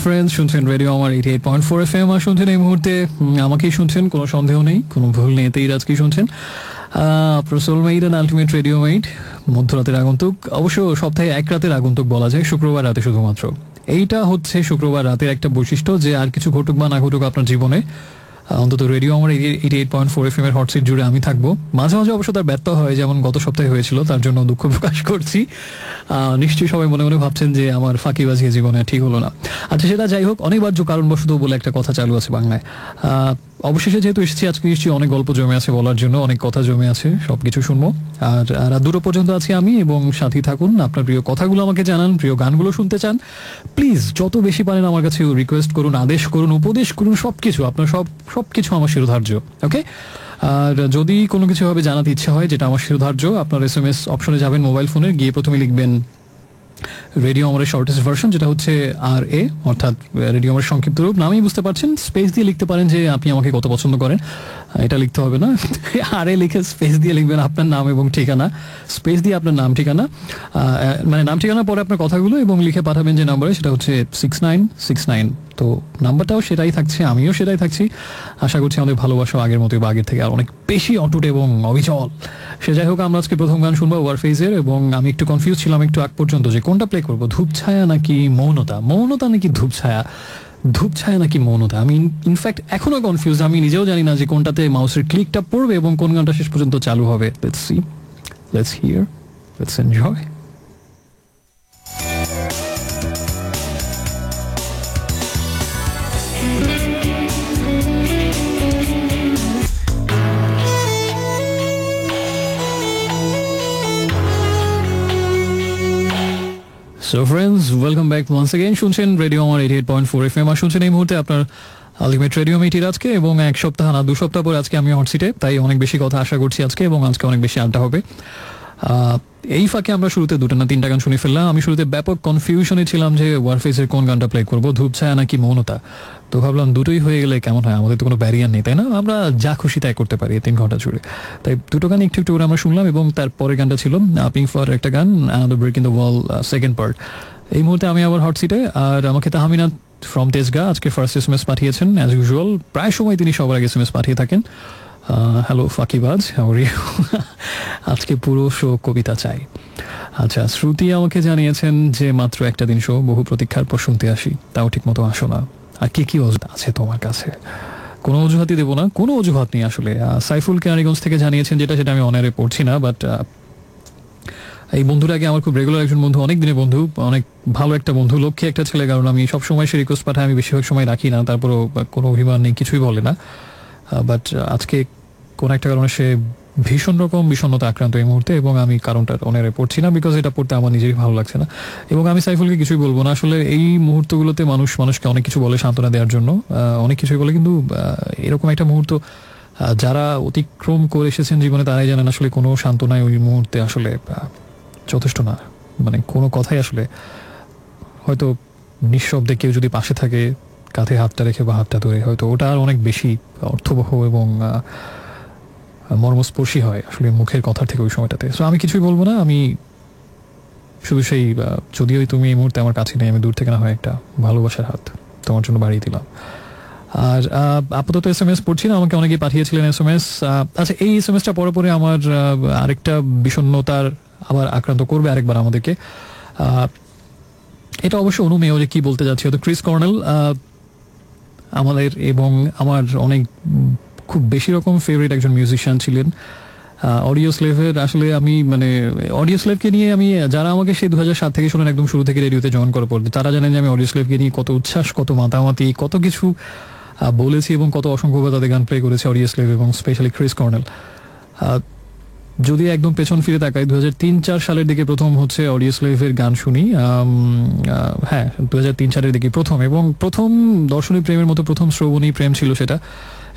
Friends, শুনছেন radio আমার 88.4 FM আর শুনছেন এই মুহূর্তে আমাকেই শুনছেন, কোনো সন্দেহ নেই, কোনো ভুল নেই, এতেই রাজকেই শুনছেন। আপনার সোলমেইট অ্যান্ড আলটিমেট রেডিও মেইট, মধ্যরাতের আগন্তুক, অবশ্য সপ্তাহে এক রাতের আগন্তুক বলা যায়, শুক্রবার রাতে শুধুমাত্র। এইটা হচ্ছে শুক্রবার রাতের একটা বৈশিষ্ট্য, যে আর কিছু ঘটুক বা না ঘটুক আপনার জীবনে, অন্তত রেডিও আমার 88.4 FM এর হটসিট জুড়ে আমি থাকবো। মাঝে মাঝে অবশ্য তার ব্যর্থ হয়, যেমন গত সপ্তাহে হয়েছিল, তার জন্য দুঃখ প্রকাশ করছি। নিশ্চয়ই সবাই মনে মনে ভাবছেন যে আমার ফাঁকিবাজি জীবনে ঠিক হলো না। আচ্ছা, সেটা যাই হোক, অনিবার্য কারণবশত বলে একটা কথা চালু আছে বাংলায়। অবশেষে যেহেতু এসেছি আজকে, নিশ্চয়ই অনেক গল্প জমে আছে বলার জন্য, অনেক কথা জমে আছে, সবকিছু শুনবো। আর রাত 2টা পর্যন্ত আছি আমি, এবং সাথী থাকুন। আপনার প্রিয় কথাগুলো আমাকে জানান, প্রিয় গানগুলো শুনতে চান, প্লিজ যত বেশি পারেন আমার কাছে রিকোয়েস্ট করুন, আদেশ করুন, উপদেশ করুন, সবকিছু আপনার সবকিছু আমার শিরোধার্য। ওকে, আর যদি কোনো কিছু ভাবে জানাতে ইচ্ছা হয় যেটা আমার শিরোধার্য, আপনার SMS অপশনে যাবেন, মোবাইল ফোনে গিয়ে প্রথমে লিখবেন রেডিও আমারের শর্টেস্ট ভার্সন, যেটা হচ্ছে RA, অর্থাৎ রেডিও আমার সংক্ষিপ্ত রূপ। নামেই বুঝতে পারছেন, স্পেস দিয়ে লিখতে পারেন যে আপনি আমাকে কত পছন্দ করেন, এটা লিখতে হবে না। RA লিখে স্পেস দিয়ে লিখবেন আপনার নাম এবং ঠিকানা, স্পেস দিয়ে আপনার নাম ঠিকানা, মানে নাম ঠিকানা পরে আপনার কথাগুলো, এবং লিখে পাঠাবেন যে নাম্বারে, সেটা হচ্ছে 6969। তো নাম্বারটাও সেটাই থাকছে, আমিও সেটাই থাকছি। আশা করছি আমাদের ভালোবাসা আগের মতোই বা আগের থেকে আর অনেক বেশি অটুট এবং অবিচল। সে যাই হোক, আমরা আজকে প্রথম গান শুনবো ওয়ারফেজের, এবং আমি একটু কনফিউজ ছিলাম একটু আগ পর্যন্ত যে কোনটা প্লে করবো, ধূপছায়া নাকি মৌনতা, মৌনতা নাকি ধূপছায়া, ধূপছায়া নাকি মৌনতা। আমি ইনফ্যাক্ট এখনো কনফিউজ, আমি নিজেও জানি না যে কোনটাতে মাউসের ক্লিকটা পড়বে এবং কোন গানটা শেষ পর্যন্ত চালু হবে। Let's see, let's here, let's enjoy. So friends, welcome back once again. শুনছেন রেডিও আমার 88.4 FM আর শুনছেন এই মুহূর্তে আপনার আলটিমেট রেডিও মেইটের আজকে, এবং এক সপ্তাহ না 2 সপ্তাহ পর আজকে আমি হটসিটে, তাই অনেক বেশি কথা আশা করছি আজকে, এবং আজকে অনেক বেশি আড্ডা হবে। এই ফাঁকে আমরা শুরুতে 2টা না 3টা গান শুনে ফেললাম। আমি শুরুতে ব্যাপক কনফিউশনে ছিলাম যে ওয়ারফেজের কোন গানটা প্লে করবো, ধূপছায়া নাকি মৌনতা। তো ভাবলাম দুটোই হয়ে গেলে কেমন হয়, আমাদের তো কোনো ব্যারিয়ার নেই, তাই না? আমরা যা খুশি তাই করতে পারি 3 ঘন্টা জুড়ে। তাই দুটো গান একটু একটু করে আমরা শুনলাম, এবং তারপরের গানটা ছিল পিঙ্ক ফ্লয়েডের একটা গান, another break in the wall, second part. এই মুহূর্তে আমি আবার হটসিটে, আর আমাকে তাহমিনা ফ্রম তেজগা আজকে ফার্স্ট SMS পাঠিয়েছেন। অ্যাজ ইউজুয়াল প্রায় সময় তিনি সবার আগে SMS পাঠিয়ে থাকেন। Hello ফাঁকিবাজ, how are you? আজকে পুরো শো কবিতা চাই। আচ্ছা, শ্রুতি আমাকে জানিয়েছেন যে মাত্র একটা দিন শো, বহু প্রতীক্ষার পর শুনতে আসি, তাও ঠিক মতো আসো না। আর কি অজুহাত আছে তোমার কাছে? কোনো অজুহাতই দেবো না, কোনো অজুহাত নেই আসলে। সাইফুল কেরানীগঞ্জ থেকে জানিয়েছেন সেটা আমি অনারে পড়ছি না, বাট এই বন্ধুটাকে আমার খুব রেগুলার একজন বন্ধু, অনেক দিনের বন্ধু, অনেক ভালো একটা বন্ধু, লক্ষ্মী একটা ছেলে। কারণ আমি সবসময় সে রিকোয়েস্ট পাঠাই, আমি বেশিরভাগ সময় রাখি না, তারপরও কোনো অভিমান নেই, কিছুই বলে না। বাট আজকে কোন একটা কারণে সে ভীষণ রকম বিষণ্ণতা আক্রান্ত এই মুহূর্তে, এবং আমি কারণটা অনেরে পড়ছি না, বিকজ এটা পড়তে আমার নিজেরই ভালো লাগছে না। এবং আমি সাইফুলকে কিছুই বলবো না। আসলে এই মুহূর্তগুলোতে মানুষকে অনেক কিছু বলে সান্ত্বনা দেওয়ার জন্য, অনেক কিছুই বলে, কিন্তু এরকম একটা মুহূর্ত যারা অতিক্রম করে এসেছেন জীবনে তারাই জানেন আসলে কোনো সান্ত্বনায় ওই মুহূর্তে আসলে যথেষ্ট না। মানে কোনো কথাই আসলে, হয়তো নিঃশব্দে কেউ যদি পাশে থাকে, কাঁধে হাতটা রেখে বা হাতটা ধরে, হয়তো ওটা আর অনেক বেশি অর্থবহ এবং মর্মস্পর্শী হয় আসলে মুখের কথার থেকে ওই সময়টাতে। সো আমি কিছুই বলবো না, আমি শুধু সেই, যদিও তুমি এই মুহূর্তে আমার কাছে নেই, আমি দূর থেকে না হয় একটা ভালোবাসার হাত তোমার জন্য বাড়িয়ে দিলাম। আর আপাতত SMS পড়ছি না, আমাকে অনেকেই পাঠিয়েছিলেন SMS। আচ্ছা, এই SMSটা পরে আমার আরেকটা বিষণ্ণতার আবার আক্রান্ত করবে আরেকবার আমাদেরকে। এটা অবশ্য অনুমেয় যে কি বলতে যাচ্ছি। তো ক্রিস কর্নেল আমাদের এবং আমার অনেক খুব বেশি রকম ফেভারিট একজন মিউজিশিয়ান ছিলেন। অডিও স্লেভের আসলে আমি মানে অডিও স্লেভকে নিয়ে আমি, যারা আমাকে সেই 2007 থেকে শোনেন, একদম শুরু থেকে রেডিওতে জয়েন করার পর, তারা জানেন যে আমি অডিও স্লেভকে নিয়ে কত উচ্ছ্বাস, কত মাতামাতি, কত কিছু বলেছি, এবং কত অসংখ্যবার তাদের গান প্লে করেছে অডিও স্লেভ এবং স্পেশালি ক্রিস কর্নেল। যদি একদম পেছন ফিরে তাকাই, 2003-04 সালের দিকে প্রথম হচ্ছে অডিও স্লেভের গান শুনি। হ্যাঁ, 2003-04 দিকে প্রথম, এবং প্রথম দর্শনী প্রেমের মতো প্রথম শ্রবণী প্রেম ছিল সেটা।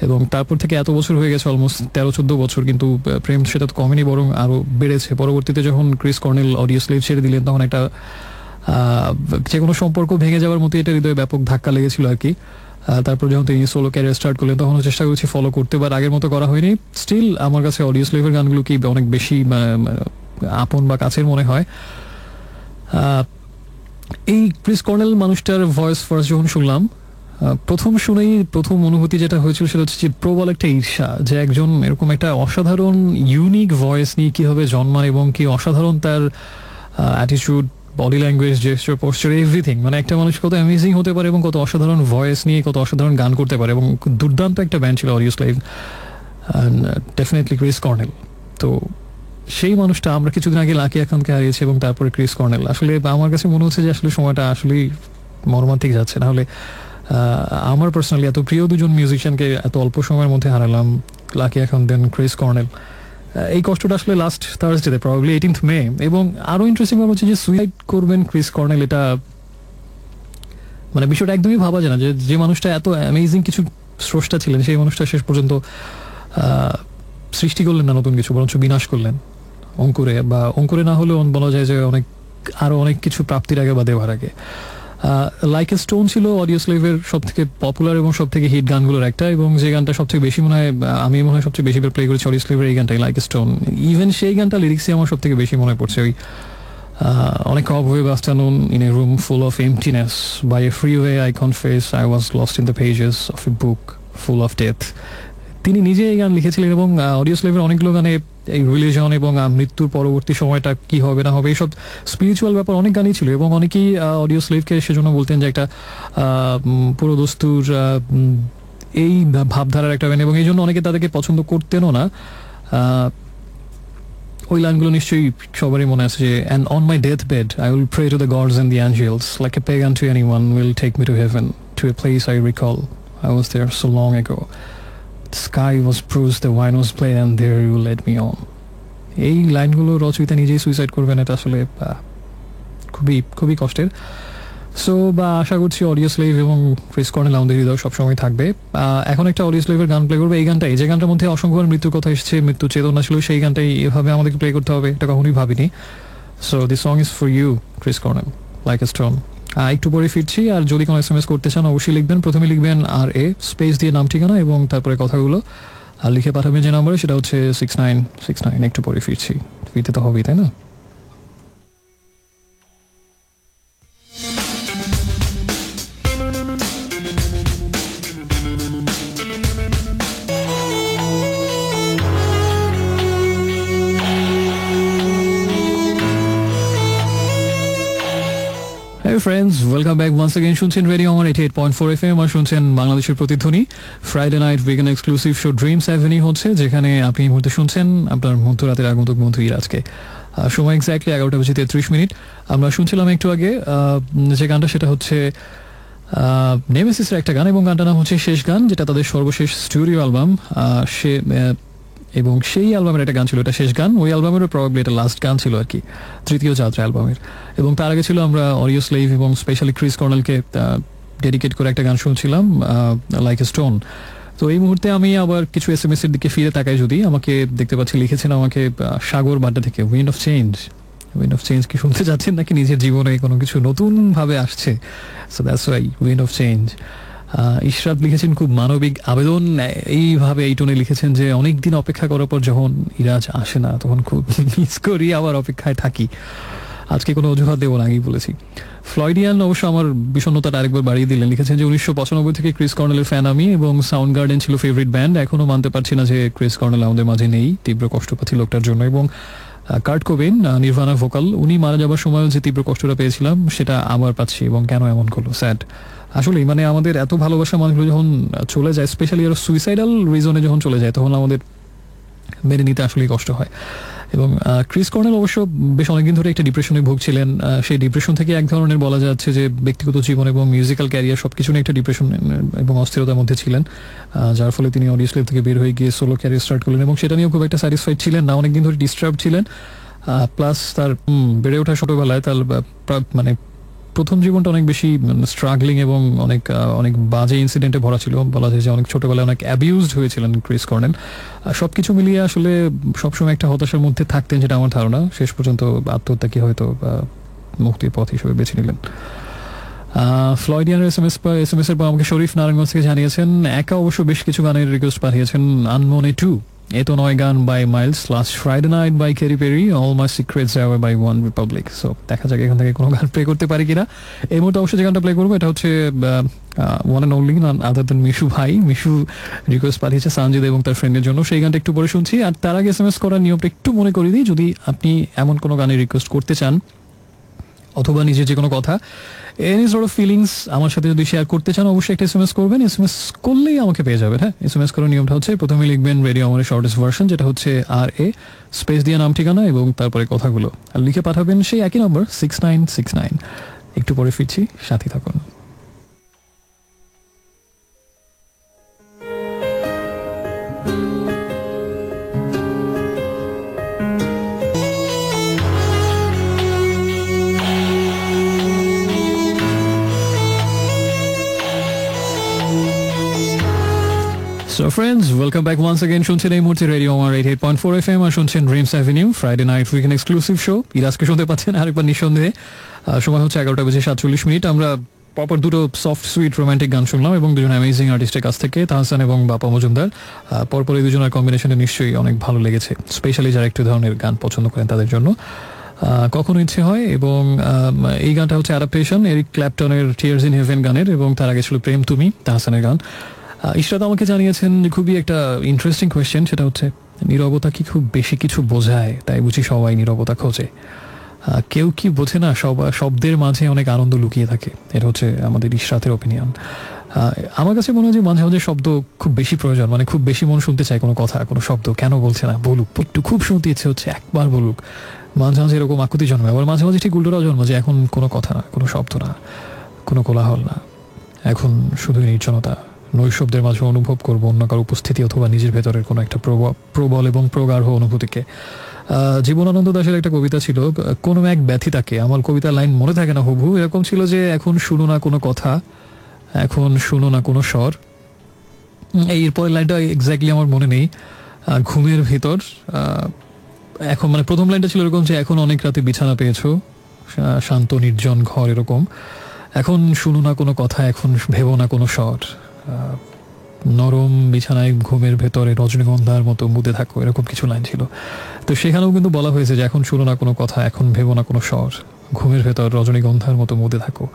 এবং তারপর থেকে এত বছর হয়ে গেছে, অলমোস্ট 13-14 বছর, কিন্তু প্রেম সেটা তো কমেনি, বরং আরও বেড়েছে। পরবর্তীতে যখন ক্রিস কর্নেল অডিও স্লেভ ছেড়ে দিলেন, তখন একটা যে কোনো সম্পর্ক ভেঙে যাওয়ার মতো এটা হৃদয়ে ব্যাপক ধাক্কা লেগেছিল আর কি। তারপর যখন তিনি সোলো ক্যারিয়ার স্টার্ট করলেন, তখন চেষ্টা করেছি ফলো করতে, বাট আগের মতো করা হয়নি। স্টিল আমার কাছে অডিও স্লেভের গানগুলো কি অনেক বেশি আপন বা কাছের মনে হয়। এই ক্রিস কর্নেল মানুষটার ভয়েস ফার্স্ট যখন শুনলাম, প্রথম শুনেই প্রথম অনুভূতি যেটা হয়েছিল সেটা হচ্ছে যে প্রবল একটা ঈর্ষা, যে একজন এরকম একটা অসাধারণ ইউনিক ভয়েস নিয়ে কীভাবে জন্মান এবং কি অসাধারণ তার attitude, body language, gesture, poster, everything. মানে একটা মানুষ কত অ্যামেজিং হতে পারে এবং কত অসাধারণ ভয়েস নিয়ে কত অসাধারণ গান করতে পারে, এবং দুর্দান্ত একটা ব্যান্ড ছিল অডিওস্লেভ, ডেফিনেটলি ক্রিস কর্নেল। তো সেই মানুষটা আমরা কিছুদিন আগে লাকি আখানকে হারিয়েছি এবং তারপরে ক্রিস কর্নেল। আসলে আমার কাছে মনে হচ্ছে যে আসলে সময়টা আসলেই মর্মান্তিক যাচ্ছে। নাহলে আমার পার্সোনালি এত প্রিয় দুজন মিউজিশিয়ানকে এত অল্প সময়ের মধ্যে হারালাম, লাকি আখান দেন ক্রিস কর্নেল। এই কষ্টটা আসলে লাস্ট থার্সডেতে, প্রবাবলি 18th মে। এবং আরও ইন্টারেস্টিং ব্যাপার হচ্ছে যে সুইসাইড করবেন ক্রিস কর্নেল, এটা মানে বিষয়টা একদমই ভাবা যায় না, যে মানুষটা এত অ্যামেজিং কিছু স্রষ্টা ছিলেন, সেই মানুষটা শেষ পর্যন্ত সৃষ্টি করলেন না নতুন কিছু, বরঞ্চ বিনাশ করলেন অঙ্কুরে, বা অঙ্কুরে না হলেও বলা যায় যে আরো অনেক কিছু প্রাপ্তির আগে বা দেওয়ার আগে। লাইক এ স্টোন ছিল অডিওস্লেভের সব থেকে পপুলার এবং সব থেকে হিট গানগুলোর একটা, এবং যে গানটা সবথেকে বেশি আমি মনে হয় সবচেয়ে বেশি প্লে করেছি অডিওস্লেভের এই গানটাই, লাইক এ স্টোন। ইভেন সেই গানটা লিরিক্সই আমার সব থেকে বেশি মনে পড়ছে, ওই অনেক অবয়ে বাস্তানুন in a room full of এমটিনেস, by A freeway I confess I was lost in the pages of A book full of death. তিনি নিজে এই গান লিখেছিলেন, এবং অডিওস্লেভের অনেকগুলো গানে এই রিলিজন এবং মৃত্যুর পরবর্তী সময়টা কি হবে না হবে এইসব স্পিরিচুয়াল ব্যাপার অনেক গানই ছিল, এবং অনেকেই অডিওস্লেভকে সেজন্য বলতেন যে একটা পুরো দস্তুর এই ভাবধারার একটা ব্যান্ড, এবং এই জন্য অনেকে তাদেরকে পছন্দ করতেনও না। ওই লাইনগুলো নিশ্চয়ই সবারই মনে আছে যে, and on my deathbed I will pray to the gods and the angels, like a pagan to anyone will take me to heaven, to a place I recall I was there so long ago. The sky was bruised, the wine was played, and there you led me on. এই লাইনগুলো রচয়িতা নিজেই suicide করবেন, এটা আসলে খুবই খুবই কষ্টের। সো আশা করছি অডিওস্লেভ এবং ক্রিস কর্নেল আমাদের হৃদয় সবসময় থাকবে। এখন একটা অডিওস্লেভের গান প্লে করবে, এই গানটাই, যে গানটার মধ্যে অসংখ্য মৃত্যুর কথা এসেছে, মৃত্যু চেতনা ছিল, সেই গানটাই এভাবে আমাদেরকে প্লে করতে হবে, এটা কখনোই ভাবিনি। So this song is for you Chris Cornell, like a stone. একটু পরে ফিরছি, আর যদি কোনো SMS করতে চান অবশ্যই লিখবেন, প্রথমে লিখবেন RA স্পেস দিয়ে নাম ঠিকানা এবং তারপরে কথাগুলো আর লিখে পাঠাবেন যে নাম্বারে, সেটা হচ্ছে 6969। একটু পরে ফিরতে তো হবেই, তাই না? Friends, welcome back once again. শুনছেন রেডিও আমার 88.4 FM, আর শুনছেন বাংলাদেশের প্রতিধ্বনি। Friday night weekend exclusive show Dreams Avenue হচ্ছে, যেখানে আপনি এই মুহূর্তে শুনছেন আপনার মধ্যরাতের আগন্তুক বন্ধু ইরাজকে। সময় এক্স্যাক্টলি 11:33। আমরা শুনছিলাম একটু আগে যে গানটা, সেটা হচ্ছে নেমেসিসের একটা গান, এবং গানটার নাম হচ্ছে শেষ গান, যেটা তাদের সর্বশেষ স্টুডিও অ্যালবাম। এবং সেই অ্যালবামের একটা গান ছিল, এটা শেষ গান। ওই অ্যালবামেরও প্রবাবলি এটা লাস্ট গান ছিল আর কি, তৃতীয় যাত্রা অ্যালবামের। এবং তার আগে ছিল আমরা অডিওস্লেভ এবং স্পেশালি ক্রিস কর্নেলকে ডেডিকেট করে একটা গান শুনছিলাম, লাইক এ স্টোন। তো এই মুহূর্তে আমি আবার কিছু SMS এর দিকে ফিরে তাকাই, যদি আমাকে দেখতে পাচ্ছি লিখেছেন আমাকে সাগর বাড্ডা থেকে, উইন্ড অফ চেঞ্জ কি শুনতে যাচ্ছেন, নাকি নিজের জীবনে কোনো কিছু নতুন ভাবে আসছে? So that's why wind of change. Ishrat লিখেছেন খুব মানবিক আবেদন, এইভাবে এই টোনে লিখেছেন যে অনেকদিন অপেক্ষা করার পর যখন ইরাজ আসে না তখন খুব মিস করি, আবার অপেক্ষায় থাকি। আজকে কোনো অজুহাত দেবো না, আগেই বলেছি। ফ্লয়েডিয়ান অবশ্য আমার বিষণ্ণতাটা আরেকবার বাড়িয়ে দিলেন, লিখেছেন যে 1995 থেকে ক্রিস কর্নেলের ফ্যান আমি, এবং সাউন্ড গার্ডেন ছিল ফেভারিট ব্যান্ড। এখনো মানতে পারছি না যে ক্রিস কর্নেল আমাদের মাঝে নেই, তীব্র কষ্ট পাচ্ছি লোকটার জন্য। এবং কার্ট কোবেন, নির্ভানা ভোকাল, উনি মারা যাবার সময়ও যে তীব্র কষ্টটা পেয়েছিলাম সেটা আবার পাচ্ছি, এবং কেন এমন করলো, স্যাড। আসলে মানে আমাদের এত ভালোবাসা মানুষগুলো যখন চলে যায়, স্পেশালি আর সুইসাইডাল রিজনে যখন চলে যায়, তখন আমাদের মেনে নিতে আসলেই কষ্ট হয়। এবং ক্রিস কর্নেল অবশ্য বেশ অনেকদিন ধরে একটা ডিপ্রেশনে ভুগছিলেন। সেই ডিপ্রেশন থেকে এক ধরনের বলা যাচ্ছে যে ব্যক্তিগত জীবন এবং মিউজিক্যাল ক্যারিয়ার সবকিছু নিয়ে একটা ডিপ্রেশন এবং অস্থিরতার মধ্যে ছিলেন, যার ফলে তিনি অডিওস্লেভ থেকে বের হয়ে গিয়ে সোলো ক্যারিয়ার স্টার্ট করলেন, এবং সেটা নিয়েও খুব একটা স্যাটিসফাইড ছিলেন না, অনেকদিন ধরে ডিস্টার্ব ছিলেন। প্লাস তার বেড়ে ওঠা ছোটবেলায় তার মানে প্রথম জীবনটা অনেক বেশি স্ট্রাগলিং এবং অনেক বাজে ইনসিডেন্টে ভরা ছিল, বলা যায় যে অনেক ছোটবেলায় অনেক অ্যাবিউজড হয়েছিলেন ক্রিস কর্নেল। সবকিছু মিলিয়ে আসলে সবসময় একটা হতাশার মধ্যে থাকতেন, যেটা আমার ধারণা। শেষ পর্যন্ত আত্মহত্যাকে হয়তো মুক্তির পথ হিসেবে বেছে নিলেন। ফ্লয়েডিয়ানের SMS এর পর আমাকে শরীফ নারায়ণগঞ্জ থেকে জানিয়েছেন, একা অবশ্য বেশ কিছু গানের রিকোয়েস্ট পাঠিয়েছেন। আনমনে 2 এতো নয় গান by Miles, last Friday night by Katy Perry, all my secrets আর বাই ওয়ান রিপাবলিক। সো দেখা যাক এখান থেকে কোনো গান প্লে করতে পারি কিনা। এই মুহূর্তে অবশ্যই যে গানটা প্লে করবো এটা হচ্ছে ওয়ান অ্যান্ড অনলি নন আদার দেন মিশু ভাই। মিশু রিকোয়েস্ট পাঠিয়েছে সানজিদ এবং তার ফ্রেন্ডের জন্য, সেই গানটা একটু পরে শুনছি। আর তার আগে SMS করার নিয়মটা একটু মনে করে দিই, যদি আপনি এমন কোনো গানের রিকোয়েস্ট করতে চান অথবা নিজের যে কোনো কথা, এনি সর্ট অফ ফিলিংস আমার সাথে যদি শেয়ার করতে চান, অবশ্যই একটা SMS করবেন। SMS করলেই আমাকে পেয়ে যাবেন। হ্যাঁ, SMS করার নিয়মটা হচ্ছে প্রথমে লিখবেন রেডিও আমাদের শর্টেস্ট ভার্সন, যেটা হচ্ছে RA স্পেস দিয়ে নাম ঠিকানা এবং তারপরে কথাগুলো, আর লিখে পাঠাবেন সেই একই নম্বর 6969। একটু পরে ফিরছি, সাথে থাকুন। So friends, welcome back once again. শুনছেন এই মুহূর্তে রেডিও আমার 88.4 FM আর শুনছেন dreams avenue Friday night weekend exclusive show. ইরাজকে শুনতে পাচ্ছেন আরেকবার নিঃসন্দেহে। সময় হচ্ছে 11:47। আমরা প্রপার দুটো সফট সুইট রোমান্টিক গান শুনলাম এবং দুজন অ্যামেজিং আর্টিস্টের কাছ থেকে, তাহসান এবং বাপা মজুমদার। পরপর এই দুজনের কম্বিনেশনে নিশ্চয়ই অনেক ভালো লেগেছে, স্পেশালি যারা একটু ধরনের গান পছন্দ করেন তাদের জন্য। কখনো ইচ্ছে হয় এবং এই গানটা হচ্ছে adaptation Eric ক্ল্যাপটনের tears in heaven গানের, এবং তার আগে ছিল প্রেম তুমি তাহসানের গান। ইশরাত আমাকে জানিয়েছেন যে খুবই একটা ইন্টারেস্টিং কোয়েশ্চেন, সেটা হচ্ছে নীরবতা কি খুব বেশি কিছু বোঝায়? তাই বুঝি সবাই নীরবতা খোঁজে? কেউ কি বোঝে না শব্দের মাঝে অনেক আনন্দ লুকিয়ে থাকে? এটা হচ্ছে আমাদের ইশরাতের ওপিনিয়ন। আমার কাছে মনে হয় যে মাঝে মাঝে শব্দ খুব বেশি প্রয়োজন, মানে খুব বেশি মন শুনতে চায় কোনো কথা, কোনো শব্দ, কেন বলছে না, বলুক একটু, খুব শুনতে ইচ্ছে হচ্ছে, একবার বলুক। মাঝে মাঝে এরকম আকুতি জন্মে, আবার মাঝে মাঝে ঠিক উল্টোটাও জন্ম, যে এখন কোনো কথা না, কোনো শব্দ না, কোনো কোলাহল না, এখন শুধুই নির্জনতা। নৈশব্দের মাঝে অনুভব করবো অন্য কারো উপস্থিতি অথবা নিজের ভেতরের কোনো একটা প্রবল এবং প্রগাঢ় অনুভূতিকে। জীবনানন্দ দাশের একটা কবিতা ছিল, কোনো এক ব্যথিতাকে, আমার কবিতার লাইন মনে থাকে না হুবহু, এরকম ছিল যে এখন শুনো না কোনো কথা, এখন শুনো না কোনো স্বর। এরপরের লাইনটা এক্স্যাক্টলি আমার মনে নেই। ঘুমের ভেতর এখন, মানে প্রথম লাইনটা ছিল এরকম যে এখন অনেক রাতে বিছানা পেয়েছো, শান্ত নির্জন ঘর এরকম, এখন শুনো না কোনো কথা, এখন ভেবো না কোনো স্বর, নরম বিছানায় ঘুমের ভেতরে রজনীগন্ধার মতো মুদে থাকো, এরকম কিছু লাইন ছিল। তো সেখানেও কিন্তু বলা হয়েছে যে এখন শুনো না কোনো কথা, এখন ভেবো না কোনো স্বর, ঘুমের ভেতর রজনীগন্ধার মতো মুদে থাকো।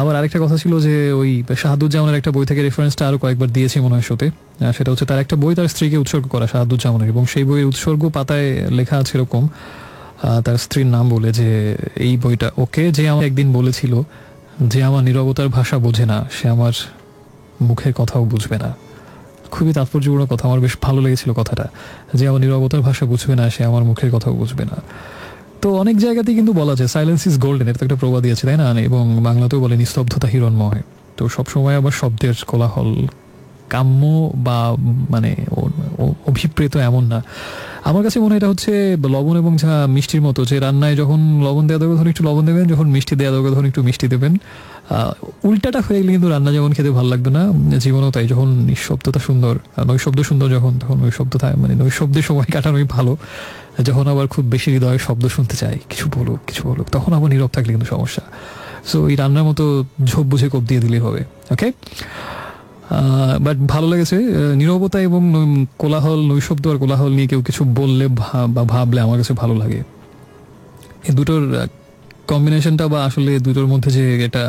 আবার আরেকটা কথা ছিল যে ওই শাহাদুজ্জামানের একটা বই থেকে রেফারেন্সটা আরও কয়েকবার দিয়েছি মনে হয় শোতে। সেটা হচ্ছে তার একটা বই তার স্ত্রীকে উৎসর্গ করা, শাহাদুজ্জামানের, এবং সেই বইয়ের উৎসর্গ পাতায় লেখা আছে এরকম, তার স্ত্রীর নাম বলে, যে এই বইটা ওকে যে আমার একদিন বলেছিল যে আমার নীরবতার ভাষা বোঝে না, সে আমার মুখের কথাও বুঝবে না। খুবই তাৎপর্যপূর্ণ কথা, আমার বেশ ভালো লেগেছিল কথাটা, যে আমার নীরবতার ভাষা বুঝবে না, সে আমার মুখের কথাও বুঝবে না। তো অনেক জায়গাতেই কিন্তু বলা যায় সাইলেন্স ইজ গোল্ডেন, এটা তো একটা প্রবাদই আছে, তাই না? এবং বাংলাতেও বলে নিস্তব্ধতা হিরণময়। তো সবসময় আবার শব্দের কোলাহল কাম্য বা মানে অভিপ্রেত এমন না। আমার কাছে মনে হয় এটা হচ্ছে লবণ এবং ঝা মিষ্টির মতো, যে রান্নায় যখন লবণ দেওয়া দরকার তখন একটু লবণ দেবেন, যখন মিষ্টি দেওয়া দরকার তখন একটু মিষ্টি দেবেন। উল্টাটা হয়ে গেলে কিন্তু রান্না যেমন খেতে ভালো লাগবে না, জীবনও তাই। যখন নিঃশব্দতা সুন্দর, নৈশব্দ সুন্দর, যখন তখন নৈশব্দতা, মানে নৈশব্দের সময় কাটানোই ভালো। যখন আবার খুব বেশি হৃদয়ের শব্দ শুনতে চাই, কিছু বলুক কিছু বলুক, তখন আবার নীরব থাকলে কিন্তু সমস্যা। সো এই রান্নার মতো ঝোপ বুঝে কোপ দিয়ে দিলেই হবে। ওকে, বাট ভালো লেগেছে নীরবতা এবং কোলাহল, নৈশব্দ আর কোলাহল নিয়ে কেউ কিছু বললে বা ভাবলে আমার কাছে ভালো লাগে। এই দুটোর কম্বিনেশনটা, বা আসলে দুটোর মধ্যে যে এটা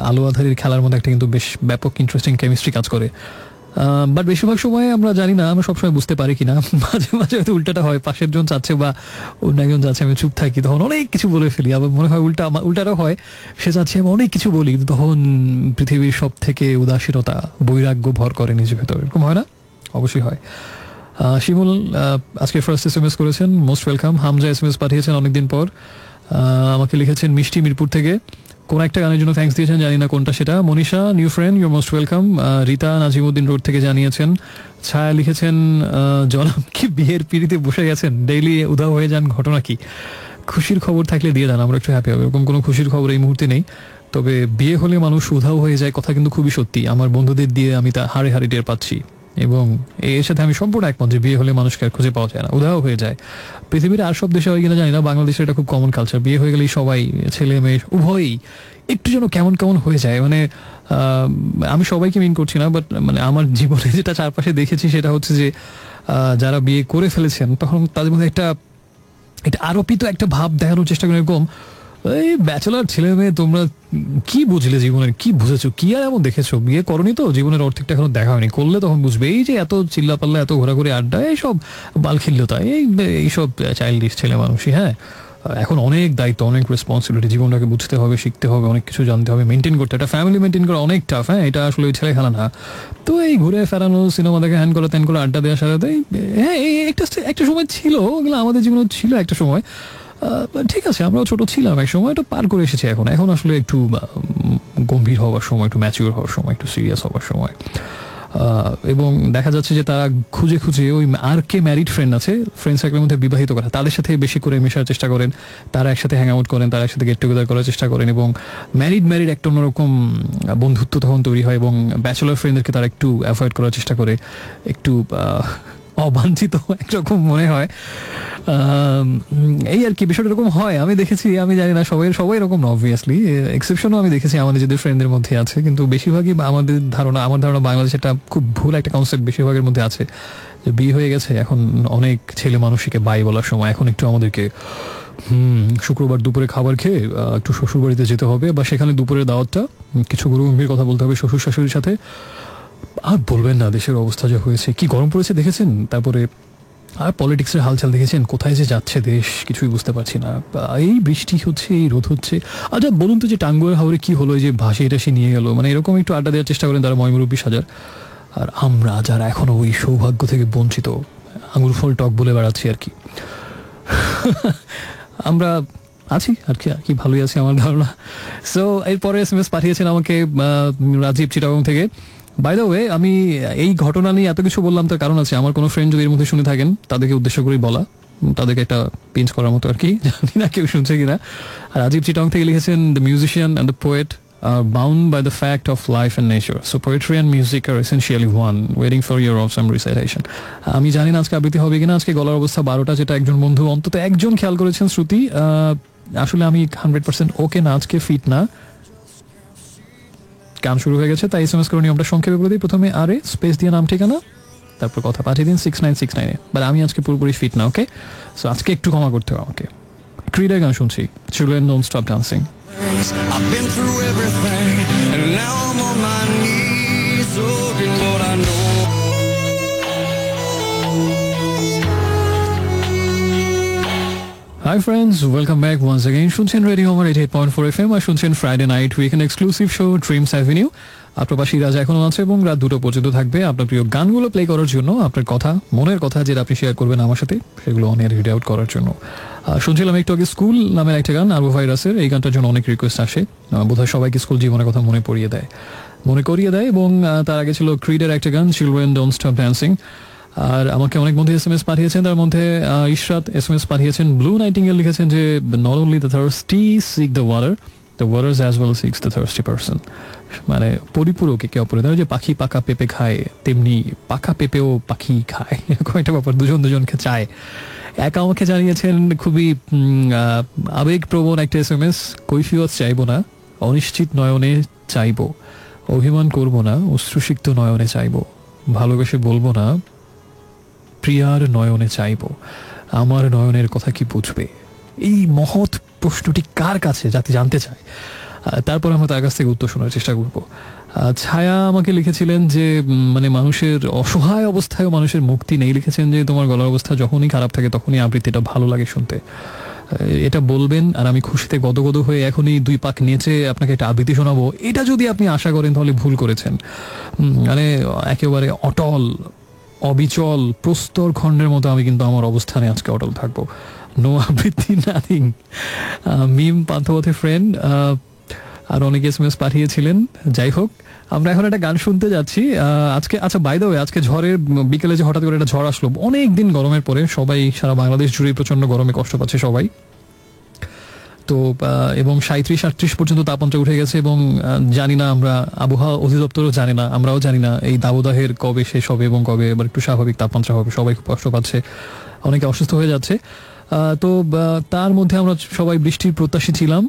আলো আধারির খেলার মধ্যে একটা কিন্তু বেশ ব্যাপক ইন্টারেস্টিং কেমিস্ট্রি কাজ করে। বাট বেশিরভাগ সময় আমরা জানি না, আমরা সবসময় বুঝতে পারি কিনা। মাঝে মাঝে হয়তো উল্টাটা হয়, পাশের জন চাচ্ছে বা অন্য একজন যাচ্ছে, আমি চুপ থাকি, তখন অনেক কিছু বলে ফেলি। আবার মনে হয় উল্টাটাও হয়, সে চাচ্ছে আমি অনেক কিছু বলি, তখন পৃথিবীর সব থেকে উদাসীনতা, বৈরাগ্য ভর করে নিজের ভেতর। এরকম হয় না? অবশ্যই হয়। শিমুল আজকে ফার্স্ট SMS করেছেন, মোস্ট ওয়েলকাম। হামজা SMS পাঠিয়েছেন অনেকদিন পর, আমাকে লিখেছেন মিষ্টি মিরপুর থেকে, কোন একটা গানের জন্য থ্যাঙ্কস দিয়েছেন, জানি না কোনটা সেটা। Manisha new friend, your most welcome. Rita Nazimuddin road থেকে জানিয়েছেন। ছায়া লিখেছেন জনাব কি বিয়ের পিড়িতে বসে গেছেন, ডেইলি উধাও হয়ে যান, ঘটনা কি? খুশির খবর থাকলে দিয়ে দেন, আমরা একটু হ্যাপি হবে। এরকম কোনো খুশির খবর এই মুহূর্তে নেই, তবে বিয়ে হলে মানুষ উধাও হয়ে যায় কথা কিন্তু খুবই সত্যি। আমার বন্ধুদের দিয়ে আমি তা হাড়ে হাড়ে টের পাচ্ছি, এবং এর সাথে আমি সম্পূর্ণ একমত যে বিয়ে হলে মানুষকে আর খুঁজে পাওয়া যায় না, উধাও হয়ে যায়। পৃথিবীর আর সব দেশে হয় কিনা জানি না, বাংলাদেশে এটা খুব কমন কালচার। বিয়ে হয়ে গেলেই সবাই, ছেলে মেয়ে উভয়ই একটু যেন কেমন কেমন হয়ে যায়। মানে আমি সবাইকে মিন করছি না, বাট মানে আমার জীবনে যেটা চারপাশে দেখেছি সেটা হচ্ছে যে যারা বিয়ে করে ফেলেছেন তখন তাদের মধ্যে একটা আরোপিত একটা ভাব দেখানোর চেষ্টা করেন, এরকম এই ব্যাচেলার ছেলে মেয়ে তোমরা কি বুঝলে জীবনের, কি বুঝেছো, কি আর এমন দেখেছো, বিয়ে করনি তো জীবনের অর্ধেকটা এখনো দেখা হয়নি, করলে তখন বুঝবে। এই যে এত চিল্লাপাল্লা, এত ঘোরাঘুরি, আড্ডা, এইসব বালখিল্যতা, এইসব চাইল্ডিশ ছেলে মানুষই। হ্যাঁ, এখন অনেক দায়িত্ব, অনেক রেসপন্সিবিলিটি, জীবনটাকে বুঝতে হবে, শিখতে হবে, অনেক কিছু জানতে হবে, মেনটেন করতে, একটা ফ্যামিলি মেনটেন করা অনেক টাফ। হ্যাঁ, এটা আসলে ওই ছেলে খেলা না। তো এই ঘুরে ফেরানো, সিনেমা দেখে, হ্যান করা, ত্যান করা, আড্ডা দেওয়া, সারাতে, হ্যাঁ এই একটা সময় ছিল, ওগুলো আমাদের জীবনে ছিল একটা সময়। ঠিক আছে, আমরাও ছোট ছিলাম এক সময়, এটা পার করে এসেছি। এখন আসলে একটু গম্ভীর হওয়ার সময়, একটু ম্যাচিওর হওয়ার সময়, একটু সিরিয়াস হওয়ার সময়। এবং দেখা যাচ্ছে যে তারা খুঁজে খুঁজে ওই আর কে ম্যারিড ফ্রেন্ড আছে, ফ্রেন্ড সার্কেলের মধ্যে বিবাহিত করা, তাদের সাথে বেশি করে মেশার চেষ্টা করেন, তারা একসাথে হ্যাং আউট করেন, তারা একসাথে গেট টুগেদার করার চেষ্টা করেন, এবং ম্যারিড একটা অন্যরকম বন্ধুত্ব তখন তৈরি হয়, এবং ব্যাচেলর ফ্রেন্ডদেরকে তারা একটু অ্যাভয়েড করার চেষ্টা করে, একটু অবাঞ্ছিত একরকম মনে হয়। এই আর কি, বিষয়টা এরকম হয়, আমি দেখেছি, আমি জানি না সবাই এরকম না, অবভিয়াসলি এক্সেপশনও আমি দেখেছি আমাদের যাদের ফ্রেন্ডদের মধ্যে আছে, কিন্তু বেশিরভাগই আমার ধারণা বাংলাদেশে একটা খুব ভুল একটা কনসেপ্ট বেশিরভাগের মধ্যে আছে, যে বিয়ে হয়ে গেছে এখন অনেক ছেলে মানুষকে বাই বলার সময়, এখন একটু আমাদেরকে শুক্রবার দুপুরে খাবার খেয়ে একটু শ্বশুর বাড়িতে যেতে হবে, বা সেখানে দুপুরের দাওয়াতটা কিছু গভীর কথা বলতে হবে শ্বশুর শাশুড়ির সাথে। আর বলবেন না, দেশের অবস্থা যা হয়েছে, কি গরম পড়েছে দেখেছেন, তারপরে আর পলিটিক্সের হালচাল দেখেছেন, কোথায় যে যাচ্ছে দেশ কিছুই বুঝতে পারছি না। এই বৃষ্টি হচ্ছে, এই রোদ হচ্ছে। আচ্ছা বলুন তো, যে টাঙ্গুয়ার হাওরে কি হলো, যে ভাসে এটা সে নিয়ে গেল, মানে এরকম একটু আড্ডা দেওয়ার চেষ্টা করেন তারা ময়মুরব্বী সাজার, আর আমরা যারা এখনো ওই সৌভাগ্য থেকে বঞ্চিত, আঙুর ফল টক বলে বেড়াচ্ছি আর কি। আমরা আছি আর কি ভালোই আছি আমার ধারণা। সো এরপরে SMS পাঠিয়েছেন আমাকে রাজীব চিটাগং থেকে। বাই দ্য ওয়ে, আমি এই ঘটনা নিয়ে এত কিছু বললাম তার কারণ আছে, আমার কোনো ফ্রেন্ড যদি এর মধ্যে শুনে থাকেন তাদেরকে উদ্দেশ্য করেই বলা, তাদেরকে একটা পিঞ্চ করার মতো আর কি, জানি না কেউ শুনছে কিনা। আর রাজীব চিটাং থেকে লিখেছেন, the musician and the poet are bound by the fact of life and nature. So poetry and music are essentially one, waiting for your awesome recitation. আমি জানি না আজকে আবৃত্তি হবে কিনা, আজকে গলার অবস্থা 12টা, যেটা একজন বন্ধু অন্তত একজন খেয়াল করেছেন, শ্রুতি। আসলে আমি 100% ওকে না, আজকে ফিট না, গান শুরু হয়ে গেছে, তাই SMS করে নিয়ে আমরা সংক্ষেপে বলে দিই। প্রথমে আরে স্পেস দিয়ে নাম ঠিকানা, তারপর কথা পাঠিয়ে দিন 6969-এ। বাট আমি আজকে পুরোপুরি ফিট না, ওকে? সো আজকে একটু ক্ষমা করতে হবে আমাকে। ক্রীড়ার গান শুনছি, children don't stop dancing. I've been through everything, and now I'm on my knees, soaking what I know. Hi friends, welcome back once again. শুনছেন রেডিও আমার 88.4 FM, আর শুনছেন Friday night weekend exclusive show Dreams avenue. প্রবাসী রাজ এখনো আছে এবং রাত 2টা পর্যন্ত থাকবে আপনার প্রিয় গানগুলো প্লে করার জন্য, আপনার কথা, মনের কথা যেটা আপনি শেয়ার করবেন আমার সাথে, সেগুলো অন এয়ার রিড আউট করার জন্য। শুনছিলাম একটু আগে স্কুল নামের একটা গান, আবু ভাইরাসের। এই গানটার জন্য অনেক রিকোয়েস্ট আসে, বোধহয় সবাইকে স্কুল জীবনের কথা মনে করিয়ে দেয়। এবং তার আগে ছিল ক্রিডের একটা গান, চিলড্রেন ডোন্ট স্টপ ডান্সিং। আর আমাকে অনেক বন্ধু SMS পাঠিয়েছেন, তার মধ্যে ইশরাত SMS পাঠিয়েছেন, ব্লু নাইটিঙ্গেল লিখেছেন যে not only the thirsty sick the water, the water as well six the thirsty person. মানে পরিপূরক একে অপরে, যে পাখি পাকা পেঁপে খায়, তেমনি পাকা পেঁপেও পাখি খায়, এরকম একটা ব্যাপার, দুজনকে চায়। একা আমাকে জানিয়েছেন খুবই আবেগপ্রবণ একটা SMS, কৈফিয়ত চাইব না, অনিশ্চিত নয়নে চাইব, অভিমান করব না, অশ্রুসিক্ত নয়নে চাইব, ভালোবেসে বলবো না, প্রিয়ার নয়নে চাইব, আমার নয়নের কথা কি বুঝবে। এই মহৎ প্রশ্নটি কার কাছে যাতে জানতে চায়, তারপর আমরা তার কাছ থেকে উত্তর শোনার চেষ্টা করব। ছায়া আমাকে লিখেছিলেন যে মানে মানুষের অসহায় অবস্থায়ও মানুষের মুক্তি নেই, লিখেছেন যে তোমার গলার অবস্থা যখনই খারাপ থাকে তখনই আবৃত্তিটা ভালো লাগে শুনতে, এটা বলবেন আর আমি খুশিতে গদগদ হয়ে এখনই 2 পাক নেচে আপনাকে একটা আবৃত্তি শোনাবো, এটা যদি আপনি আশা করেন তাহলে ভুল করেছেন। মানে একেবারে অটল, অবিচল, প্রস্তর খণ্ডের মতো আমি কিন্তু আমার অবস্থানে আজকে অটল থাকবো। নো আবৃত্তি, নাথিং। মিম পান্থপথে ফ্রেন্ড আর অনেকে SMS পাঠিয়েছিলেন। যাই হোক, আমরা এখন একটা গান শুনতে যাচ্ছি আজকে। আচ্ছা বাই দ্য ওয়ে, আজকে ঝড়ের বিকেলে যে হঠাৎ করে একটা ঝড় আসলো, অনেক দিন গরমের পরে সবাই সারা বাংলাদেশ জুড়ে প্রচন্ড গরমে কষ্ট পাচ্ছে সবাই। তো এবং 37-38 পর্যন্ত তাপমাত্রা উঠে গেছে, এবং জানি না, আমরা আবহাওয়া অধিদপ্তরও জানি না, আমরাও জানি না এই দাবদাহের কবে শেষ হবে এবং কবে এবার একটু স্বাভাবিক তাপমাত্রা হবে। সবাই খুব কষ্ট পাচ্ছে, অনেকে অসুস্থ হয়ে যাচ্ছে। তো তার মধ্যে আমরা সবাই বৃষ্টির প্রত্যাশী ছিলাম,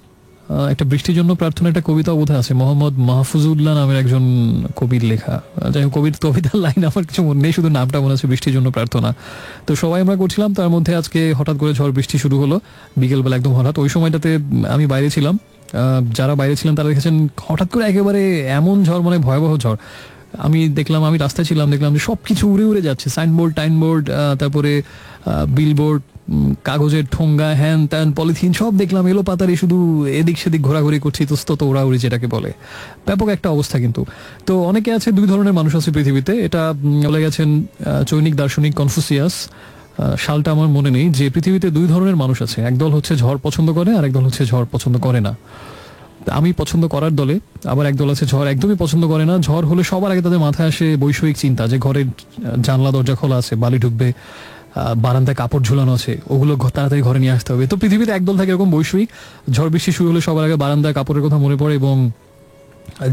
একটা বৃষ্টির জন্য প্রার্থনা একটা কবিতা বোধ আছে, মোহাম্মদ মাহফুজুল্লাহ নামের একজন কবির লেখা। যাই হোক, কবিতার লাইন আমার কিছু মনে নেই, শুধু নামটা মনে আছে, বৃষ্টির জন্য প্রার্থনা। তো সবাই আমরা করছিলাম, তার মধ্যে আজকে হঠাৎ করে ঝড় বৃষ্টি শুরু হলো বিকেলবেলা, একদম হঠাৎ। ওই সময়টাতে আমি বাইরে ছিলাম, যারা বাইরে ছিলেন তারা দেখেছেন হঠাৎ করে একেবারে এমন ঝড়, মানে ভয়াবহ ঝড়। আমি দেখলাম, আমি রাস্তায় ছিলাম, দেখলাম যে সব কিছু উড়ে উড়ে যাচ্ছে, সাইনবোর্ড টাইনবোর্ড, তারপরে বিলবোর্ড, কাগজের ঠোঙ্গা, হ্যান ত্যান, পলিথিন, সব দেখলাম এলো পাতারে, শুধু এদিক সেদিক ঘোরাঘুরি করছি, ইতস্তত ওড়াউড়ি যেটাকে বলে। ব্যাপক একটা অবস্থা কিন্তু। তো অনেকে আছে, দুই ধরনের মানুষ আছে পৃথিবীতে, এটা বলে গেছেন চৈনিক দার্শনিক কনফুসিয়াস, সালটা আমার মনে নেই, যে পৃথিবীতে দুই ধরনের মানুষ আছে, একদল হচ্ছে ঝড় পছন্দ করে আর একদল হচ্ছে ঝড় পছন্দ করে না। আমি পছন্দ করার দলে, আবার একদল আছে ঝড় একদমই পছন্দ করে না। ঝড় হলে সবার আগে তাদের মাথায় আসে বৈষয়িক চিন্তা, যে ঘরের জানলা দরজা খোলা আছে, বালি ঢুকবে, বারান্দায় কাপড় ঝুলানো আছে, ওগুলো তাড়াতাড়ি ঘরে নিয়ে আসতে হবে। তো পৃথিবীতে একদল থাকে এরকম বৈষয়িক, ঝড় বৃষ্টি শুরু হলে সবার আগে বারান্দায় কাপড়ের কথা মনে পড়ে এবং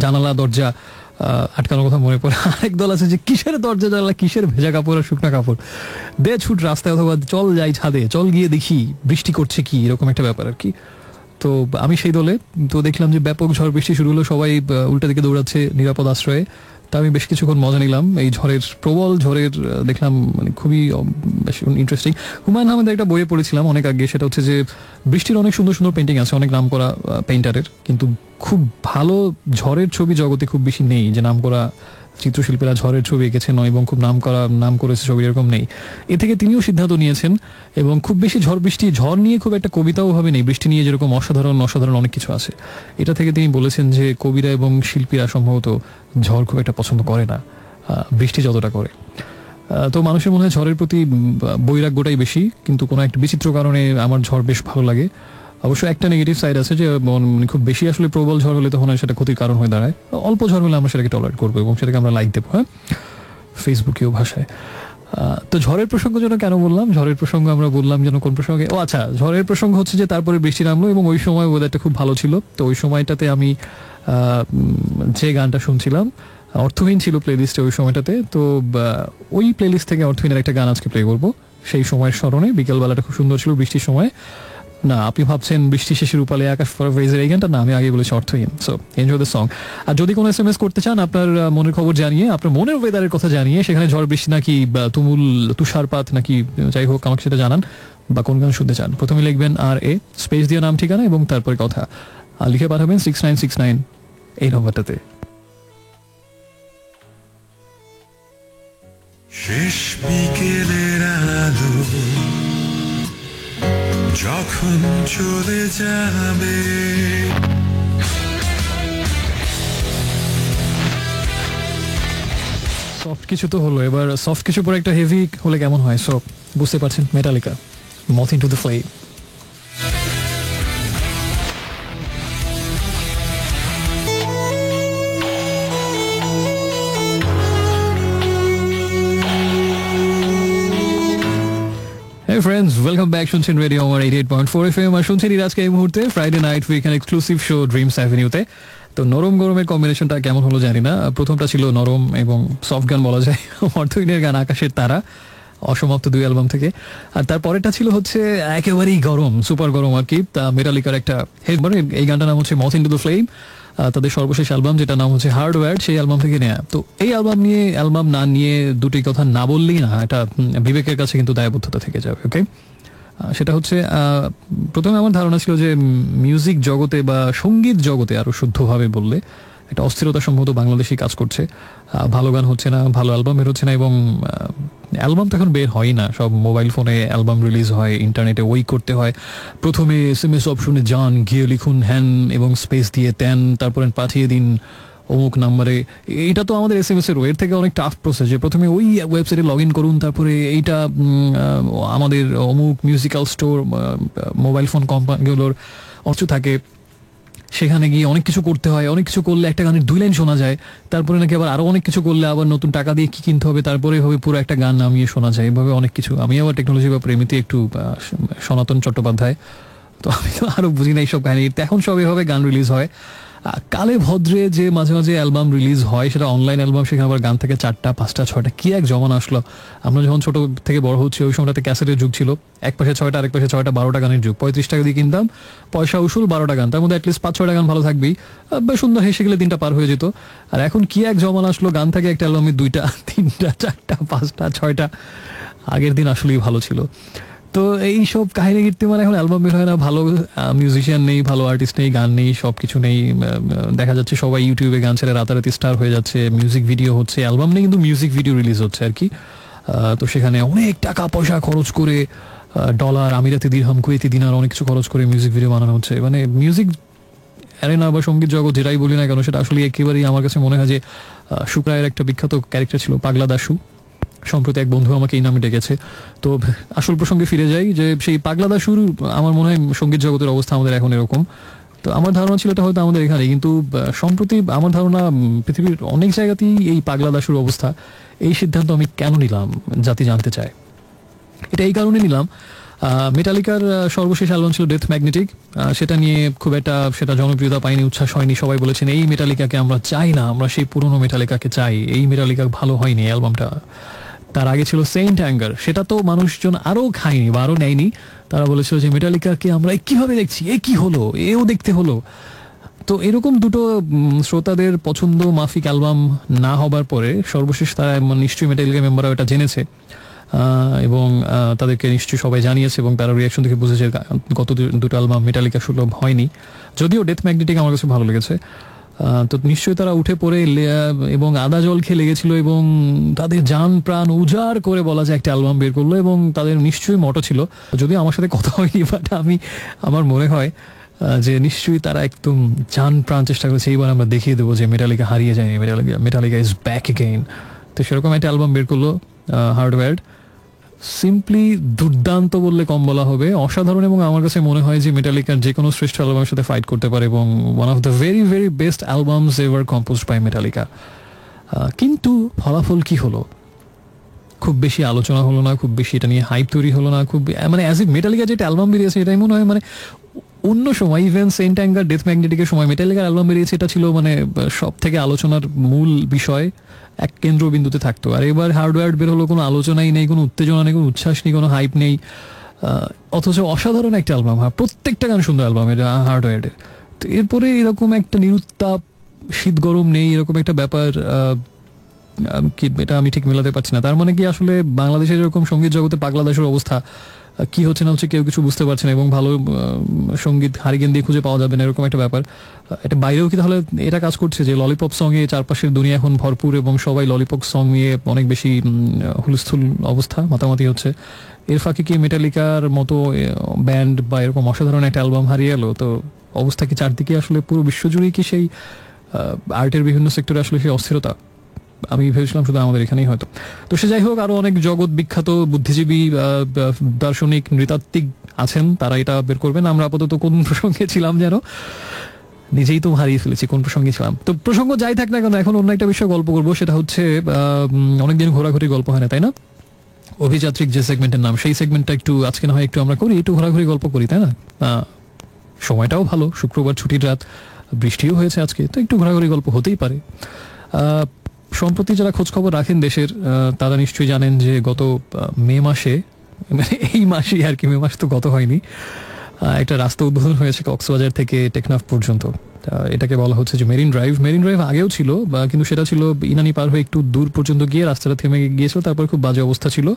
জানালা দরজা আটকানোর কথা মনে পড়ে। আরেক দল আছে যে কিসের দরজা জানলা, কিসের ভেজা কাপড় আর শুকনা কাপড়, দে ছুট রাস্তায়, অথবা চল যাই ছাদে, চল গিয়ে দেখি বৃষ্টি করছে কি, এরকম একটা ব্যাপার আর কি। তো আমি সেই দলে। তো দেখলাম যে ব্যাপক ঝড় বৃষ্টি শুরু হলো, সবাই উল্টা দিকে দৌড়াচ্ছে নিরাপদ আশ্রয়ে। তা আমি বেশ কিছুক্ষণ মজা নিলাম এই ঝড়ের, প্রবল ঝড়ের, দেখলাম মানে খুবই বেশ ইন্টারেস্টিং। হুমায়ুন আহমেদের একটা বইয়ে পড়েছিলাম অনেক আগে, সেটা হচ্ছে যে বৃষ্টির অনেক সুন্দর সুন্দর পেন্টিং আছে, অনেক নাম করা পেইন্টারের, কিন্তু খুব ভালো ঝড়ের ছবি জগতে খুব বেশি নেই, যে নাম করা চিত্রশিল্পীরা ঝড়ের ছবি এঁকেছেন এবং খুব নাম করেছে ছবি, এরকম নেই। এ থেকে তিনিও সিদ্ধান্ত নিয়েছেন, এবং খুব বেশি ঝড় নিয়ে খুব একটা কবিতাও হবে নেই, বৃষ্টি নিয়ে যেরকম অসাধারণ অনেক কিছু আছে। এটা থেকে তিনি বলেছেন যে কবিরা এবং শিল্পীরা সম্ভবত ঝড় খুব একটা পছন্দ করে না, বৃষ্টি যতটা করে। তো মানুষের মনে হয় ঝড়ের প্রতি বৈরাগ্যটাই বেশি, কিন্তু কোনো একটা বিচিত্র কারণে আমার ঝড় বেশ ভালো লাগে। অবশ্য একটা নেগেটিভ সাইড আছে, যে খুব বেশি আসলে প্রবল ঝড় হলে তখন সেটা ক্ষতির কারণ হয়ে দাঁড়ায়। অল্প ঝড় হলে আমরা সেটাকে টলারেট করবো এবং সেটাকে আমরা লাইক দেবো, হ্যাঁ, ফেসবুকেও ভাষায়। তো ঝড়ের প্রসঙ্গ যেন কেন বললাম, ঝড়ের প্রসঙ্গ আমরা বললাম যেন কোন প্রসঙ্গে, ও আচ্ছা, ঝড়ের প্রসঙ্গ হচ্ছে যে তারপরে বৃষ্টি নামলো এবং ওই সময় ওয়েদারটা খুব ভালো ছিল। তো ওই সময়টাতে আমি যে গানটা শুনছিলাম, অর্থহীন ছিল প্লেলিস্টে ওই সময়টাতে। তো ওই প্লেলিস্ট থেকে অর্থহীনের একটা গান আজকে প্লে করবো, সেই সময়ের স্মরণে। বিকেলবেলাটা খুব সুন্দর ছিল, বৃষ্টির সময়। না, আপনি ভাবছেন বৃষ্টি শেষের উপালে আকাশ ফেজের এই গানটা, না, আমি আগে বলেছি অর্থহীন। So enjoy the song. আর যদি কোনো SMS করতে চান আপনার মনের খবর জানিয়ে, আপনার মনের ওয়েদারের কথা জানিয়ে, সেখানে ঝড় বৃষ্টি নাকি তুমুল তুষারপাত নাকি যাই হোক, আমাকে সেটা জানান, বা কোন গান শুনতে চান। প্রথমে লিখবেন RA স্পেস দিয়ে নাম ঠিকানা এবং তারপরে কথা, আর লিখে পাঠাবেন 6969 এই নম্বরটাতে। শেষ বিকেলের আলো যখন চলে যাবে, সফট কিছু তো হলো, এবার সফট কিছু পরে একটা হেভি হলে কেমন হয়? সো বুঝতে পারছেন, Metallica, moth into the flame. Hey friends, welcome back. শুনছেন রেডিও আমার 88.4 FM, আর শুনছেন আজকে এই মুহূর্তে Friday night weekend exclusive show dreams অ্যাভিনিউতে। তো নরম গরমের কম্বিনেশনটা কেমন হলো জানি না। প্রথমটা ছিল নরম এবং সফট গান বলা যায়, অর্থহীনের গান আকাশের তারা, অসমাপ্ত 2 অ্যালবাম থেকে। আর তারপরেরটা ছিল হচ্ছে একেবারেই গরম, সুপার গরম আর কি, তা মেটালিকার একটা হেড, মানে এই গানটার নাম হচ্ছে মথ ইনটু দ্য ফ্লেম, তাদের সর্বশেষ অ্যালবাম যেটা নাম হচ্ছে হার্ডওয়্যার, সেই অ্যালবাম থেকে নেয়া। তো এই অ্যালবাম না নিয়ে দুটি কথা না বললেই না, এটা বিবেকের কাছে কিন্তু দায়বদ্ধতা থেকে যাবে। ওকে, সেটা হচ্ছে প্রথমে আমার ধারণা ছিল যে মিউজিক জগতে বা সঙ্গীত জগতে আরো শুদ্ধভাবে বললে একটা অস্থিরতা সম্ভবত বাংলাদেশে কাজ করছে, ভালো গান হচ্ছে না, ভালো অ্যালবাম বের হচ্ছে না, এবং অ্যালবাম তো এখন বের হয় না, সব মোবাইল ফোনে অ্যালবাম রিলিজ হয়, ইন্টারনেটে ওই করতে হয়, প্রথমে SMS অপশনে যান, গিয়ে লিখুন হ্যান এবং স্পেস দিয়ে তেন, তারপরে পাঠিয়ে দিন অমুক নাম্বারে। এটা তো আমাদের SMS এর এর থেকে অনেক টাফ প্রসেস, যে প্রথমে ওই ওয়েবসাইটে লগ ইন করুন, তারপরে এইটা আমাদের অমুক মিউজিক্যাল স্টোর, মোবাইল ফোন কোম্পানিগুলোর অর্থ থাকে, সেখানে গিয়ে অনেক কিছু করতে হয়, অনেক কিছু করলে একটা গানের 2 লাইন শোনা যায়, তারপরে নাকি আবার আরো অনেক কিছু করলে আবার নতুন টাকা দিয়ে কি কিনতে হবে, তারপরে হবে পুরো একটা গান নামিয়ে শোনা যায়, এভাবে অনেক কিছু। আমি আবার টেকনোলজি বা প্রেমিতে একটু সনাতন চট্টোপাধ্যায়, তো আমি তো আরো বুঝি না এইসব কাহিনী। এখন সব এভাবে গান রিলিজ হয়, কালে ভদ্রে যে মাঝে মাঝে অ্যালবাম রিলিজ হয়, সেটা অনলাইন অ্যালবাম, সেখানে আবার গান থেকে 4টা 5টা 6টা, কি এক জমানা আসলো। আমরা যখন ছোট থেকে বড় হচ্ছি ওই সময়টাতে ক্যাসেটের যুগ ছিল, এক পাশে 6টা আরেক পাশে 6টা, 12টা গানের যুগ। 35 টাকা দিয়ে কিনতাম, পয়সা উসুল 12টা গান, তার মধ্যে অ্যাটলিস্ট 5-6টা গান ভালো থাকবেই, বেশ সুন্দর হেসে গেলে দিনটা পার হয়ে যেত। আর এখন কি এক জমানা আসলো, গান থাকে একটা অ্যালবামে 2টা 3টা 4টা 5টা 6টা। আগের দিন আসলেই ভালো ছিল। তো এইসব কাহিনী কীর্তিমান, এখন অ্যালবাম বের হয় না, ভালো মিউজিশিয়ান নেই, ভালো আর্টিস্ট নেই, গান নেই, সব কিছু নেই। দেখা যাচ্ছে সবাই ইউটিউবে গান ছেড়ে রাতারাতি স্টার হয়ে যাচ্ছে, মিউজিক ভিডিও হচ্ছে, অ্যালবাম নেই কিন্তু মিউজিক ভিডিও রিলিজ হচ্ছে আর কি। তো সেখানে অনেক টাকা পয়সা খরচ করে, ডলার, আমিরাতি দিরহাম, কুয়েতি দিনার, অনেক কিছু খরচ করে মিউজিক ভিডিও বানানো হচ্ছে। মানে মিউজিক অ্যারেনা বা সঙ্গীত জগৎ যেটাই বলি না কেন, সেটা আসলে একেবারেই আমার কাছে মনে হয় যে শুক্রায়ের একটা বিখ্যাত ক্যারেক্টার ছিল পাগলা দাশু। সম্প্রতি এক বন্ধু আমাকে এই নামে ডেকেছে। তো আসল প্রসঙ্গে ফিরে যাই, যে সেই পাগলা দাশুর আমার মনে হয় সঙ্গীত জগতের অবস্থা আমাদের এখন এরকম। তো আমার ধারণা ছিল এটা হয়তো আমাদের এখানে, কিন্তু সম্প্রতি আমার ধারণা পৃথিবীর অনেক জায়গাতেই এই পাগলা দাশুর অবস্থা। এই সিদ্ধান্ত আমি কেন নিলাম জাতি জানতে চায়। এটা এই কারণে নিলাম, মেটালিকার সর্বশেষ অ্যালবাম ছিল ডেথ ম্যাগনেটিক। সেটা নিয়ে খুব একটা সেটা জনপ্রিয়তা পায়নি, উচ্ছ্বাস হয়নি। সবাই বলেছেন এই মেটালিকাকে আমরা চাই না, আমরা সেই পুরনো মেটালিকাকে চাই, এই মেটালিকা ভালো হয়নি অ্যালবামটা। তার আগে ছিল সেন্ট অ্যাঙ্গার, সেটা তো মানুষজন আরও খায়নি বা আরও নেয়নি। তারা বলেছিল যে মেটালিকাকে আমরা কিভাবে দেখছি, এ কি হলো, এও দেখতে হলো। তো এরকম দুটো শ্রোতাদের পছন্দ মাফিক অ্যালবাম না হবার পরে সর্বশেষ তারা নিশ্চয়ই মেটালিকা মেম্বাররা এটা জেনেছে, এবং তাদেরকে নিশ্চয়ই সবাই জানিয়েছে, এবং তারা রিয়াকশন থেকে বুঝেছে গত দুটো অ্যালবাম মেটালিকা সুলভ হয়নি। যদিও ডেথ ম্যাগনেটিক আমার কাছে ভালো লেগেছে। তো নিশ্চয়ই তারা উঠে পড়ে এবং আদা জল খেয়ে লেগেছিল, এবং তাদের জান প্রাণ উজাড় করে বলা যায় একটা অ্যালবাম বের করলো, এবং তাদের নিশ্চয়ই মটো ছিল। যদিও আমার সাথে কথা হয়নি, বাট আমার মনে হয় যে নিশ্চয়ই তারা একদম জান প্রাণ চেষ্টা করেছে, এইবার আমরা দেখিয়ে দেবো যে মেটালিকা হারিয়ে যায়নি, মেটালিকা ইজ ব্যাক এগেইন। তো সেরকম একটা অ্যালবাম বের করলো হার্ডওয়্যার। সিম্পলি দুর্দান্ত বললে কম বলা হবে, অসাধারণ। এবং আমার কাছে মনে হয় যে মেটালিকার যে কোনো শ্রেষ্ঠ অ্যালবামের সাথে ফাইট করতে পারে, এবং one of the very very best albums ever composed by Metallica. কিন্তু ফলাফল কি হলো? খুব বেশি আলোচনা হলো না, খুব বেশি এটা নিয়ে হাইপ তৈরি হলো না, খুব মানে অ্যাজ ইফ মেটালিকা যেটা অ্যালবাম বেরিয়েছে এটাই মনে হয়, মানে অন্য সময় ইভেন সেন্ট অ্যাঙ্গার, ডেথ ম্যাগনেটিকের সময় মেটালিকার অ্যালবাম বেরিয়েছে, এটা ছিল মানে সব থেকে আলোচনার মূল বিষয়, এক কেন্দ্রবিন্দুতে থাকতো। আর এবার হার্ডওয়্যার বের হলো, কোনো আলোচনাই নেই, কোনো উত্তেজনা নেই, কোনো উচ্ছ্বাস নেই, কোনো হাইপ নেই, অথচ অসাধারণ একটা অ্যালবাম। হ্যাঁ, প্রত্যেকটা গান সুন্দর অ্যালবাম এটা হার্ডওয়্যারের। তো এরপরে এরকম একটা নিরুত্তাপ, শীত গরম নেই, এরকম একটা ব্যাপার, কি এটা আমি ঠিক মেলাতে পারছি না। তার মানে কি আসলে বাংলাদেশের এরকম সঙ্গীত জগতে পাগলা দাসের অবস্থা, কি হচ্ছে না হচ্ছে কেউ কিছু বুঝতে পারছে না, এবং ভালো সঙ্গীত হারিকেন দিয়ে খুঁজে পাওয়া যাবে না, এরকম একটা ব্যাপার। এটা বাইরেও কি তাহলে এটা কাজ করছে যে ললিপপ সঙ্গে চারপাশের দুনিয়া এখন ভরপুর, এবং সবাই ললিপপ সং নিয়ে অনেক বেশি হুলস্থুল অবস্থা, মাতামাতি হচ্ছে। এর ফাঁকে কি মেটালিকার মতো ব্যান্ড বা এরকম অসাধারণ একটা অ্যালবাম হারিয়ে এলো? তো অবস্থা কি চারদিকে আসলে পুরো বিশ্বজুড়েই কি সেই আর্টের বিভিন্ন সেক্টরে আসলে সেই অস্থিরতা? আমি ভেবেছিলাম শুধু আমাদের এখানেই হয়তো। তো সে যাই হোক, আরো অনেক জগৎ বিখ্যাত বুদ্ধিজীবী, দার্শনিক, নৃতাত্ত্বিক আছেন, তারা এটা বের করবেন। আমরা আপাতত কোন প্রসঙ্গে ছিলাম যেন, নিজেই তো হারিয়ে ফেলেছি কোন প্রসঙ্গে ছিলাম। তো প্রসঙ্গ যাই থাক না কেন, এখন অন্য একটা বিষয়ে গল্প করবো, সেটা হচ্ছে অনেকদিন ঘোরাঘুরি গল্প হয় না, তাই না? অভিযাত্রিক যে সেগমেন্টের নাম, সেই সেগমেন্টটা একটু আজকে না হয় একটু আমরা করি, একটু ঘোরাঘুরি গল্প করি, তাই না? সময়টাও ভালো, শুক্রবার ছুটির রাত, বৃষ্টিও হয়েছে আজকে, তো একটু ঘোরাঘুরি গল্প হতেই পারে। সম্প্রতি যারা খোঁজ খবর রাখেন দেশের, তারা নিশ্চয়ই জানেন যে গত মে মাসে, মানে এই মাসেই আর কি, মে মাস তো গত হয়নি, একটা রাস্তা উদ্বোধন হয়েছে কক্সবাজার থেকে টেকনাফ পর্যন্ত। এটাকে বলা হচ্ছে যে মেরিন ড্রাইভ। মেরিন ড্রাইভ আগেও ছিল, কিন্তু সেটা ছিল ইনানি পার হয়ে একটু দূর পর্যন্ত গিয়ে রাস্তাটা থেমে গিয়েছিল, তারপর খুব বাজে অবস্থা ছিল,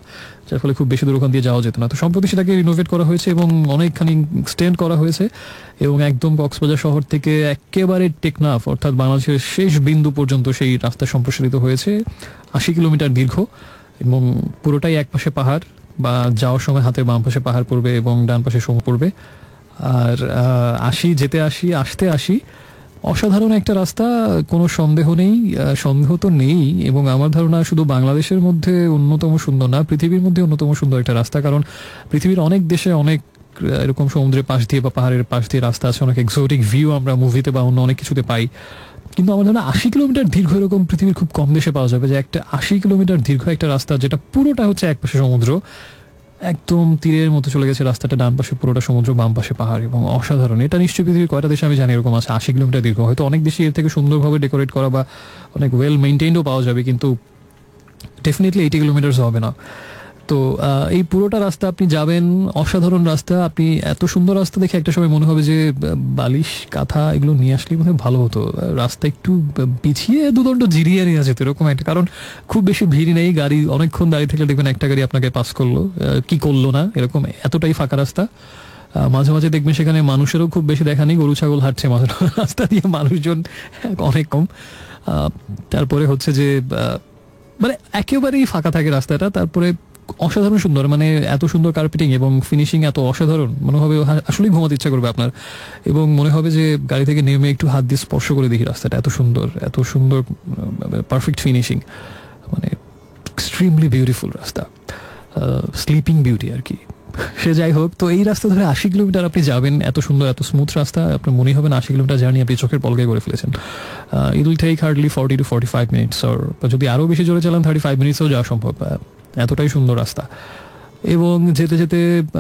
যার ফলে খুব বেশি দূর ওখান দিয়ে যাওয়া যেত না। তো সম্প্রতি সেটাকে রিনোভেট করা হয়েছে এবং অনেকখানি এক্সটেন্ড করা হয়েছে, এবং একদম কক্সবাজার শহর থেকে একেবারে টেকনাফ অর্থাৎ বাংলাদেশের শেষ বিন্দু পর্যন্ত সেই রাস্তা সম্প্রসারিত হয়েছে। 80 কিলোমিটার দীর্ঘ, এবং পুরোটাই এক পাশে পাহাড়, বা যাওয়ার সময় হাতের বাম পাশে পাহাড় পড়বে এবং ডান পাশে সমুদ্র পড়বে। আর যেতে আসতে আসি, অসাধারণ একটা রাস্তা, কোনো সন্দেহ নেই, সন্দেহ তো নেই। এবং আমার ধারণা শুধু বাংলাদেশের মধ্যে অন্যতম সুন্দর না, পৃথিবীর মধ্যে অন্যতম সুন্দর একটা রাস্তা। কারণ পৃথিবীর অনেক দেশে অনেক এরকম সমুদ্রের পাশ দিয়ে বা পাহাড়ের পাশ দিয়ে রাস্তা আছে, অনেক এক্সোটিক ভিউ আমরা মুভিতে বা অন্য অনেক কিছুতে পাই, কিন্তু আমার ধারণা 80 কিলোমিটার দীর্ঘ এরকম পৃথিবীর খুব কম দেশে পাওয়া যাবে, যে একটা 80 কিলোমিটার দীর্ঘ একটা রাস্তা যেটা পুরোটা হচ্ছে একপাশে সমুদ্র, একদম তীরের মতো চলে গেছে রাস্তাটা, ডান পাশে পুরোটা সমুদ্র, বাম পাশে পাহাড়, এবং অসাধারণ। এটা নিশ্চয়ই পৃথিবীর কয়টা দেশে আমি জানি এরকম আছে 80 কিলোমিটার দীর্ঘ, হয়তো অনেক দেশে এর থেকে সুন্দরভাবে ডেকোরেট করা বা অনেক ওয়েল মেনটেইনও পাওয়া যাবে, কিন্তু ডেফিনেটলি 80 কিলোমিটার্স হবে না। তো এই পুরোটা রাস্তা আপনি যাবেন, অসাধারণ রাস্তা। আপনি এত সুন্দর রাস্তা দেখে একটা সময় মনে হবে যে বালিশ কাঁথা এগুলো নিয়ে আসলে মনে হয় ভালো হতো। রাস্তা একটু পিছিয়ে দুদণ্ড জিরিয়ে নিয়ে যেত এরকম একটা, কারণ খুব বেশি ভিড় নেই, গাড়ি অনেকক্ষণ দাঁড়িয়ে থেকে দেখবেন একটা গাড়ি আপনাকে পাস করলো কি করলো না, এরকম এতটাই ফাঁকা রাস্তা। মাঝে মাঝে দেখবেন সেখানে মানুষেরও খুব বেশি দেখা নেই, গরু ছাগল হাঁটছে মাঝে রাস্তা দিয়ে, মানুষজন অনেক কম। তারপরে হচ্ছে যে মানে একেবারেই ফাঁকা থাকে রাস্তাটা। তারপরে অসাধারণ সুন্দর, মানে এত সুন্দর কার্পেটিং এবং ফিনিশিং এত অসাধারণ, মনে হবে আসলেই ঘুমাতে ইচ্ছা করবে আপনার, এবং মনে হবে যে গাড়ি থেকে নেমে একটু হাত দিয়ে স্পর্শ করে দেখি রাস্তাটা, এত সুন্দর, এত সুন্দর, পারফেক্ট ফিনিশিং, মানে এক্সট্রিমলি বিউটিফুল রাস্তা, স্লিপিং বিউটি আর কি। সে যাই হোক, তো এই রাস্তা ধরে 80 কিলোমিটার আপনি যাবেন, এত সুন্দর এত স্মুথ রাস্তা, আপনার মনে হবে না 80 কিলোমিটার জার্নি আপনি চোখের পলকে করে ফেলেছেন। It will take hardly 40 to 45 minutes, আর যদি আরও বেশি জোরে চালান 35 মিনিটসও যাওয়া সম্ভব, এতটাই সুন্দর রাস্তা। এবং যেতে যেতে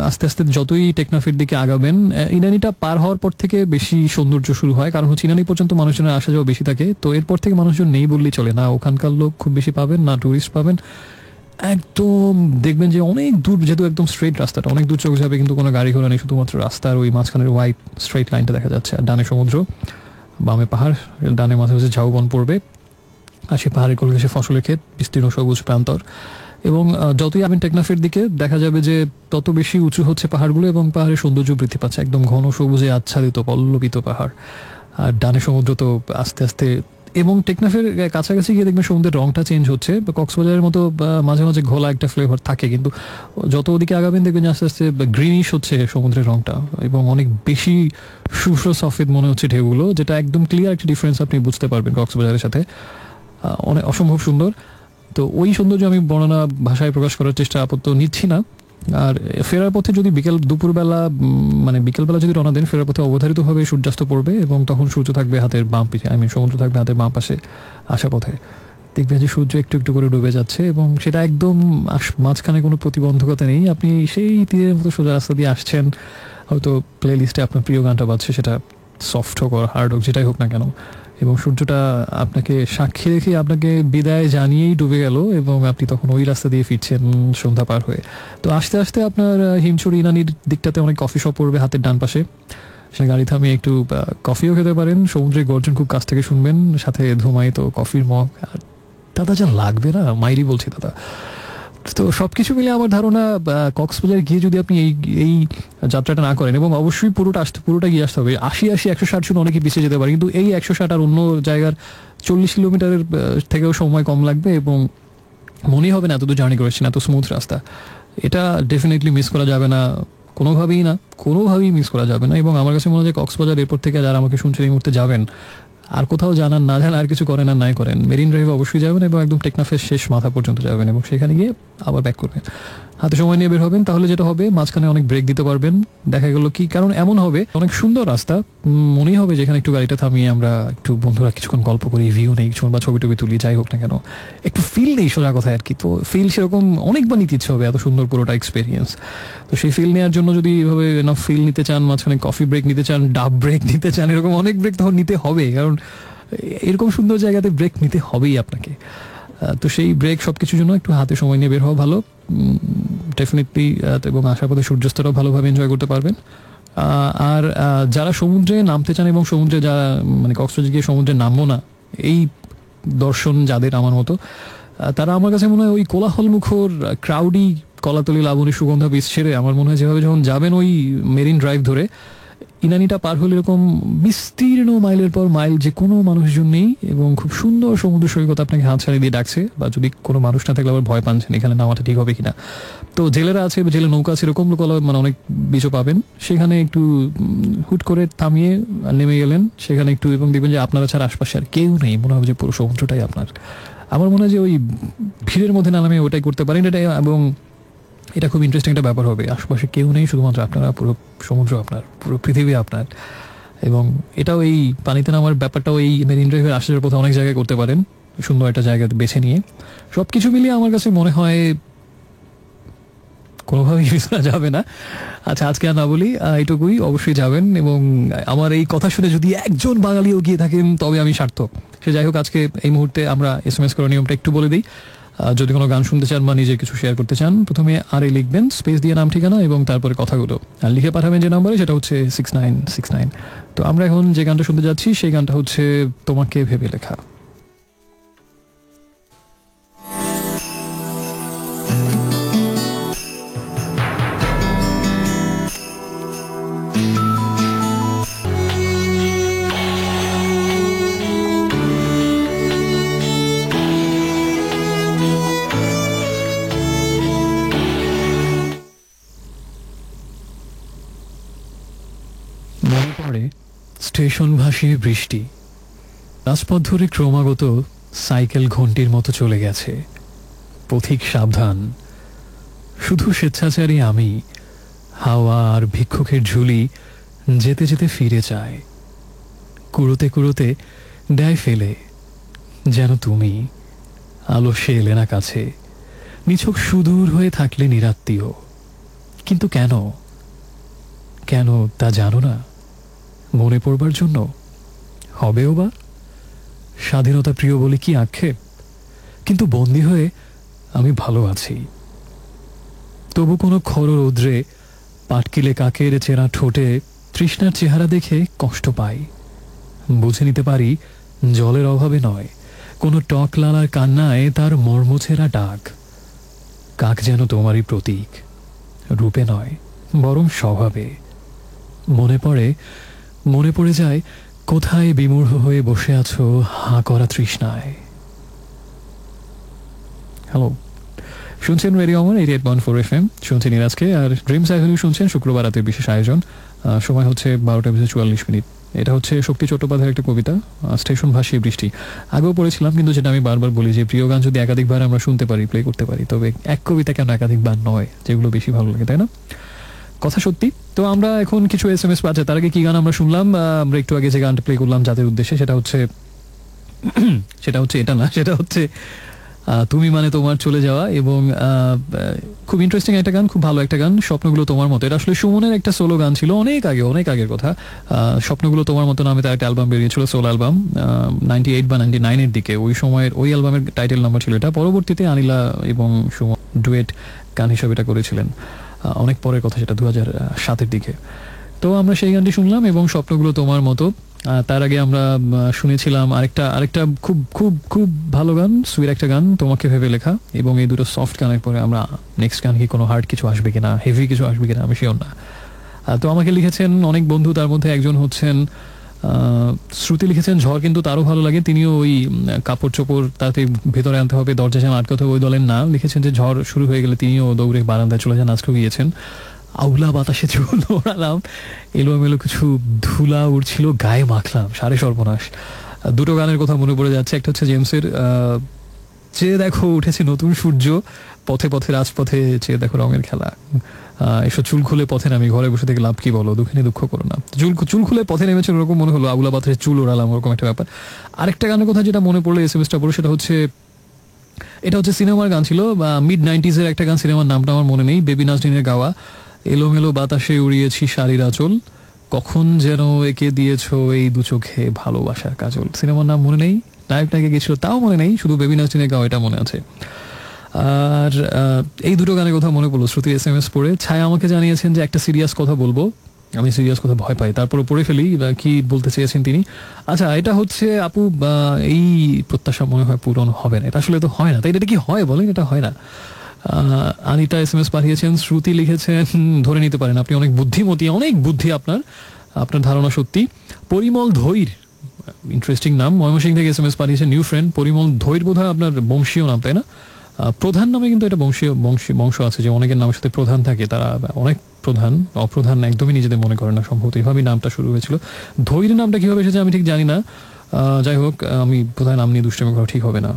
আস্তে আস্তে যতই টেকনাফের দিকে আগাবেন, ইনানিটা পার হওয়ার পর থেকে বেশি সৌন্দর্য শুরু হয়, কারণ হচ্ছে ইনানি পর্যন্ত মানুষজনের আসা যাওয়া বেশি থাকে, তো এরপর থেকে মানুষজন নেই বললেই চলে, না ওখানকার লোক খুব বেশি পাবেন না টুরিস্ট পাবেন। একদম দেখবেন যে অনেক দূর, যেহেতু একদম স্ট্রেট রাস্তাটা, অনেক দূর চোখ যাবে কিন্তু কোনো গাড়ি ঘোড়া নেই, শুধুমাত্র রাস্তার ওই মাঝখানের হোয়াইট স্ট্রেট লাইনটা দেখা যাচ্ছে, আর ডানে সমুদ্র, বামে পাহাড়, ডানে মাঝে মাঝে ঝাউবন পড়বে, আর সে পাহাড়ের কোল ঘেঁষে ফসলের ক্ষেত, বিস্তীর্ণ সবুজ প্রান্তর। এবং যতই আপনি টেকনাফের দিকে দেখা যাবে যে তত বেশি উঁচু হচ্ছে পাহাড়গুলো, এবং পাহাড়ের সৌন্দর্য বৃদ্ধি পাচ্ছে, একদম ঘন সবুজে আচ্ছাদিত পল্লবিত পাহাড়, আর ডানে সমুদ্র তো আস্তে আস্তে। এবং টেকনাফের কাছাকাছি গিয়ে দেখবেন সমুদ্রের রংটা চেঞ্জ হচ্ছে, কক্সবাজারের মতো মাঝে মাঝে ঘোলা একটা ফ্লেভার থাকে, কিন্তু যত ওদিকে আগাবেন দেখবেন আস্তে আস্তে গ্রিনিশ হচ্ছে সমুদ্রের রংটা, এবং অনেক বেশি শুভ্র সফেদ মনে হচ্ছে ঢেউগুলো, যেটা একদম ক্লিয়ার একটা ডিফারেন্স আপনি বুঝতে পারবেন কক্সবাজারের সাথে। অনেক অসম্ভব সুন্দর। তো ওই সৌন্দর্য আমি বর্ণনা ভাষায় প্রকাশ করার চেষ্টা আপাতত নিচ্ছি না। আর ফেরার পথে যদি দুপুরবেলা মানে বিকেলবেলা যদি রওনা দেন, ফেরার পথে অবধারিতভাবে সূর্যাস্ত পড়বে, এবং তখন সূর্য থাকবে হাতের বাম পিঠে, সমুদ্র থাকবে হাতের বাম পাশে। আসা পথে দেখবেন যে সূর্য একটু একটু করে ডুবে যাচ্ছে, এবং সেটা একদম মাঝখানে কোনো প্রতিবন্ধকতা নেই, আপনি সেই তীরের মতো সোজা রাস্তা দিয়ে আসছেন, হয়তো প্লে লিস্টে আপনার প্রিয় গানটা বাজছে, সেটা সফট হোক আর হার্ড হোক, যেটাই হোক না কেন, এবং সূর্যটা আপনাকে সাক্ষী রেখে আপনাকে বিদায় জানিয়েই ডুবে গেল, এবং আপনি তখন ওই রাস্তা দিয়ে ফিরছেন সন্ধ্যা পার হয়ে। তো আস্তে আস্তে আপনার হিমছড়ি ইনানির দিকটাতে অনেক কফি শপ পড়বে হাতের ডান পাশে, সে গাড়ি থামিয়ে একটু কফিও খেতে পারেন, সমুদ্রের গর্জন খুব কাছ থেকে শুনবেন, সাথে ধুমাই তো কফির মগ, আর দাদা যা লাগবে না, মাইরি বলছি দাদা। তো সবকিছু মিলে আমার ধারণা কক্সবাজার গিয়ে যদি আপনি এই যাত্রাটা না করেন, এবং অবশ্যই পুরোটা গিয়ে আসতে হবে, 80-160 শুনে অনেকে পিছিয়ে যেতে পারে, কিন্তু এই 160 আর অন্য জায়গার 40 কিলোমিটারের থেকেও সময় কম লাগবে, এবং মনেই হবে না এত দূর জার্নি করেছেন, এত স্মুথ রাস্তা। এটা ডেফিনেটলি মিস করা যাবে না, কোনোভাবেই মিস করা যাবে না। এবং আমার কাছে মনে হয় যে কক্সবাজার এরপর থেকে যারা আমাকে শুনছেন এই মুহূর্তে যাবেন, আর কোথাও জানান না জানেন, আর কিছু করেন আর নাই করেন, মেরিন ড্রাইভে অবশ্যই যাবেন, এবং একদম টেকনাফের শেষ মাথা পর্যন্ত যাবেন, এবং সেখানে গিয়ে আবার ব্যাক করবেন, হাতে সময় নিয়ে বের হবেন। তাহলে যেটা হবে, মাঝখানে অনেক ব্রেক দিতে পারবেন। দেখা গেল কি, কারণ এমন হবে অনেক সুন্দর রাস্তা, মনেই হবে যেখানে একটু গাড়িটা থামিয়ে আমরা একটু বন্ধুরা কিছুক্ষণ গল্প করি, ভিউ নেই কিছুক্ষণ, বা ছবি টবি তুলি, যাই হোক না কেন, একটু ফিল নেই সোজা কথায় আর কি। তো ফিল সেরকম অনেকবার নিতে ইচ্ছে হবে, এত সুন্দর পুরোটা এক্সপিরিয়েন্স। তো সেই ফিল নেওয়ার জন্য যদি এভাবে না ফিল নিতে চান, মাঝখানে কফি ব্রেক নিতে চান, ডাব ব্রেক নিতে চান, এরকম অনেক ব্রেক তখন নিতে হবে, কারণ এরকম সুন্দর জায়গাতে ব্রেক নিতে হবেই আপনাকে। তো সেই ব্রেক সব কিছুর জন্য একটু হাতে সময় নিয়ে বের হওয়া ভালো ডেফিনেটলি, এবং আসার পথে সূর্যাস্তটাও ভালোভাবে এনজয় করতে পারবেন। আর যারা সমুদ্রে নামতে চান, এবং সমুদ্রে যারা মানে কক্সবাজার গিয়ে সমুদ্রে নামবো না, এই দর্শন যাদের আমার মতো, তারা আমার কাছে মনে হয় ওই কোলাহলমুখর ক্রাউডি কলাতলি লাবণী সুগন্ধা বীচ ছেড়ে, আমার মনে হয় যেভাবে যখন যাবেন ওই মেরিন ড্রাইভ ধরে, ইনানিটা পার হলে এরকম বিস্তীর্ণ মাইলের পর মাইল, যে কোনো মানুষজন নেই, এবং খুব সুন্দর সমুদ্র সৈকত আপনাকে হাত ছাড়িয়ে দিয়ে ডাকছে, বা যদি কোনো মানুষ না থাকলে আবার ভয় পাচ্ছেন এখানে নামাটা ঠিক হবে কিনা। তো জেলেরা আছে, জেলে নৌকা আছে, এরকম লোক মানে অনেক বিচও পাবেন, সেখানে একটু হুট করে থামিয়ে নেমে গেলেন সেখানে একটু, এবং দেখবেন যে আপনারা ছাড়া আশপাশে আর কেউ নেই, মনে হবে যে পুরো সমুদ্রটাই আপনার। আমার মনে হয় যে ওই ভিড়ের মধ্যে না নামে ওটাই করতে পারেন এটাই, এবং এটা খুব ইন্টারেস্টিং একটা ব্যাপার হবে, আশপাশে কেউ নেই, শুধুমাত্র আপনারা, পুরো সমুদ্র আপনার, পুরো পৃথিবী আপনার। এবং এটাও এই পানিতে নামার ব্যাপারটাও এই মেরিন ড্রাইভের আসার পথে অনেক জায়গায় করতে পারেন, সুন্দর একটা জায়গা বেছে নিয়ে। সব কিছু মিলিয়ে আমার কাছে মনে হয় কোনোভাবেই শোনা যাবে না। আচ্ছা, আজকে আর না বলি, এইটুকুই, অবশ্যই যাবেন। এবং আমার এই কথা শুনে যদি একজন বাঙালিও গিয়ে থাকেন তবে আমি সার্থক। সে যাই হোক, আজকে এই মুহূর্তে আমরা SMS করার নিয়মটা একটু বলে দিই। যদি কোনো গান শুনতে চান বা নিজে কিছু শেয়ার করতে চান, প্রথমে আর এই লিখবেন, স্পেস দিয়ে নাম ঠিকানা এবং তারপরে কথাগুলো, আর লিখে পাঠাবেন যে নাম্বারে, সেটা হচ্ছে 6969। তো আমরা এখন যে গানটা শুনতে যাচ্ছি সেই গানটা হচ্ছে তোমাকে ভেবে লেখা। মনে পড়ে স্টেশন ভাসিয়ে বৃষ্টি, রাজপথ ধরে ক্রমাগত সাইকেল ঘন্টির মতো চলে গেছে। পথিক সাবধান, শুধু স্বেচ্ছাচারী আমি, হাওয়া আর ভিক্ষুকের ঝুলি যেতে যেতে ফিরে যায়। কুড়োতে কুড়োতে দেয় ফেলে, যেন তুমি আলস্যে এলে না কাছে, নিছক সুদূর হয়ে থাকলে নিরাত্মীয়। কিন্তু কেন কেন তা জানো না? মনে পড়বার জন্য? হবেও বা? স্বাধীনতা প্রিয় বলে কি আক্ষেপ? কিন্তু বন্দী হয়ে আমি ভালো আছি। তবু কোনো খর রৌদ্রে পাটকিলে কাকের চেরা ঠোঁটে তৃষ্ণার চেহারা দেখে কষ্ট পাই। বুঝে নিতে পারি জলের অভাবে নয়, কোনো টক লালার কান্নায় তার মর্মছেরা ডাক। কাক যেন তোমারই প্রতীক, রূপে নয় বরং স্বভাবে। মনে পড়ে যায় কোথায় বিমূঢ় হয়ে বসে আছো হাঁ করা তৃষ্ণায়। হ্যালো, শুনছেন রেডিও আমার 88.4 FM, শুনছেন আজকে। আর ড্রিমস অ্যাভিনিউ শুনছেন শুক্রবার রাতের বিশেষ আয়োজন। সময় হচ্ছে 12:44। এটা হচ্ছে শক্তি চট্টোপাধ্যায়ের একটা কবিতা, স্টেশন ভাসিয়ে বৃষ্টি। আগেও পড়েছিলাম, কিন্তু যেটা আমি বারবার বলি যে প্রিয় গান যদি একাধিকবার আমরা শুনতে পারি, প্লে করতে পারি, তবে এক কবিতা কেন একাধিকবার নয়, যেগুলো বেশি ভালো লাগে, তাই না? কথা সত্যি। তো আমরা এখন কিছু SMS পাচ্ছি। তার আগে কি গান আমরা শুনলাম? আমরা একটু আগে যে গানটা প্লে করলাম যাদের উদ্দেশ্যে, সেটা হচ্ছে এটা না, সেটা হচ্ছে তুমি মানে তোমার চলে যাওয়া। এবং খুব ইন্টারেস্টিং একটা গান, খুব ভালো একটা গান, স্বপ্নগুলো তোমার মতো। এটা আসলে সুমনের একটা সোলো গান ছিল, অনেক আগের কথা। স্বপ্নগুলো তোমার মতো নামে তার একটা অ্যালবাম বেরিয়েছিল, সোলো অ্যালবাম, 98 বা 99-এর দিকে। ওই সময়ের ওই অ্যালবামের টাইটেল নাম্বার ছিল এটা। পরবর্তীতে অনিলা এবং সুমন ডুয়েট গান হিসেবে এটা করেছিলেন, অনেক পরের কথা, সেটা 2007-এর দিকে। তো আমরা সেই গানটি শুনলাম, এবং স্বপ্নগুলো তোমার মতো। তার আগে আমরা শুনেছিলাম আরেকটা খুব খুব খুব ভালো গান, সুইট একটা গান, তোমাকে ভেবে লেখা। এবং এই দুটো সফট গানের পরে আমরা নেক্সট গান কি কোনো হার্ড কিছু আসবে কিনা, হেভি কিছু আসবে কিনা, আমি শিওর না। তো আমাকে লিখেছেন অনেক বন্ধু, তার মধ্যে একজন হচ্ছেন শ্রুতি, লিখেছেন ঝড় কিন্তু তারও ভালো লাগে। তিনিও ওই কাপড় চোপড় তাতে ভেতরে আনতে হবে, দরজা যেন আটকাতে হবে, ওই দলের না। লিখেছেন যে ঝড় শুরু হয়ে গেলে তিনিও দৌড়ে বারান্দায় চলে যান, আজকেও গিয়েছেন। আউলা বাতাসে চুল ওড়ালাম, এলোমেলো কিছু ধুলা উড়ছিল, গায়ে মাখলাম, সারে সর্বনাশ। দুটো গানের কথা মনে পড়ে যাচ্ছে। একটা হচ্ছে জেমসের চেয়ে দেখো উঠেছে নতুন সূর্য, পথে পথে রাজপথে চেয়ে দেখো রঙের খেলা, এসব চুল খুলে পথে নামি, ঘরে বসে থেকে লাভ কি বলো, দুঃখে দুঃখ করো না। চুল খুলে পথে নেমেছে, ওরকম মনে হলো, আউলা বাতাসে চুল ওড়ালাম, ওরকম একটা ব্যাপার। আরেকটা গানের কথা যেটা মনে পড়লো SMS-টা পড়ে, সেটা হচ্ছে, এটা হচ্ছে সিনেমার গান ছিল, মিড 90s-এর একটা গান, সিনেমার নামটা আমার মনে নেই, বেবি নাজরিনের গাওয়া। এলোমেলো বাতাসে উড়িয়েছি শাড়ির আঁচল, কখন যেন এঁকে দিয়েছো এই দু চোখে ভালোবাসার কাজল। সিনেমার নাম মনে নেই, নায়কটাকে গেছিল তাও মনে নেই, শুধু বেবি নাজরিনের গাওয়া এটা মনে আছে। আর এই দুটো গানের কথা মনে পড়লো শ্রুতির SMS পড়ে। ছায়া আমাকে জানিয়েছেন যে একটা সিরিয়াস কথা বলবো, আমি সিরিয়াস কথা ভয় পাই, তারপরে পড়ে ফেলি কি বলতে চেয়েছেন তিনি। আচ্ছা, এটা হচ্ছে আপু, এই প্রত্যাশা মনে হয় পূরণ হবে না, এটা আসলে তো হয় না, তাই এটা কি হয় বলেন? এটা হয় না। আনিতা SMS পাঠিয়েছেন, শ্রুতি লিখেছেন ধরে নিতে পারেন আপনি অনেক বুদ্ধিমতী, অনেক বুদ্ধি আপনার ধারণা সত্যি। পরিমল ধৈর, ইন্টারেস্টিং নাম, ময়মনসিংহ থেকে SMS পাঠিয়েছেন, নিউ ফ্রেন্ড। পরিমল ধৈর বোধহয় আপনার বংশীয় নাম, তাই না? প্রধান নামে কিন্তু এটা বংশ আছে, যে অনেকের নামের সাথে প্রধান থাকে, তারা অনেক প্রধান অপ্রধান একদমই নিজেদের মনে করে না, সম্ভবত এইভাবেই নামটা শুরু হয়েছিল। ধৈর নামটা কিভাবে এসেছে আমি ঠিক জানি না। যাই হোক, আমি বোধহয় নাম নিয়ে দুষ্টামি করা ঠিক হবে না,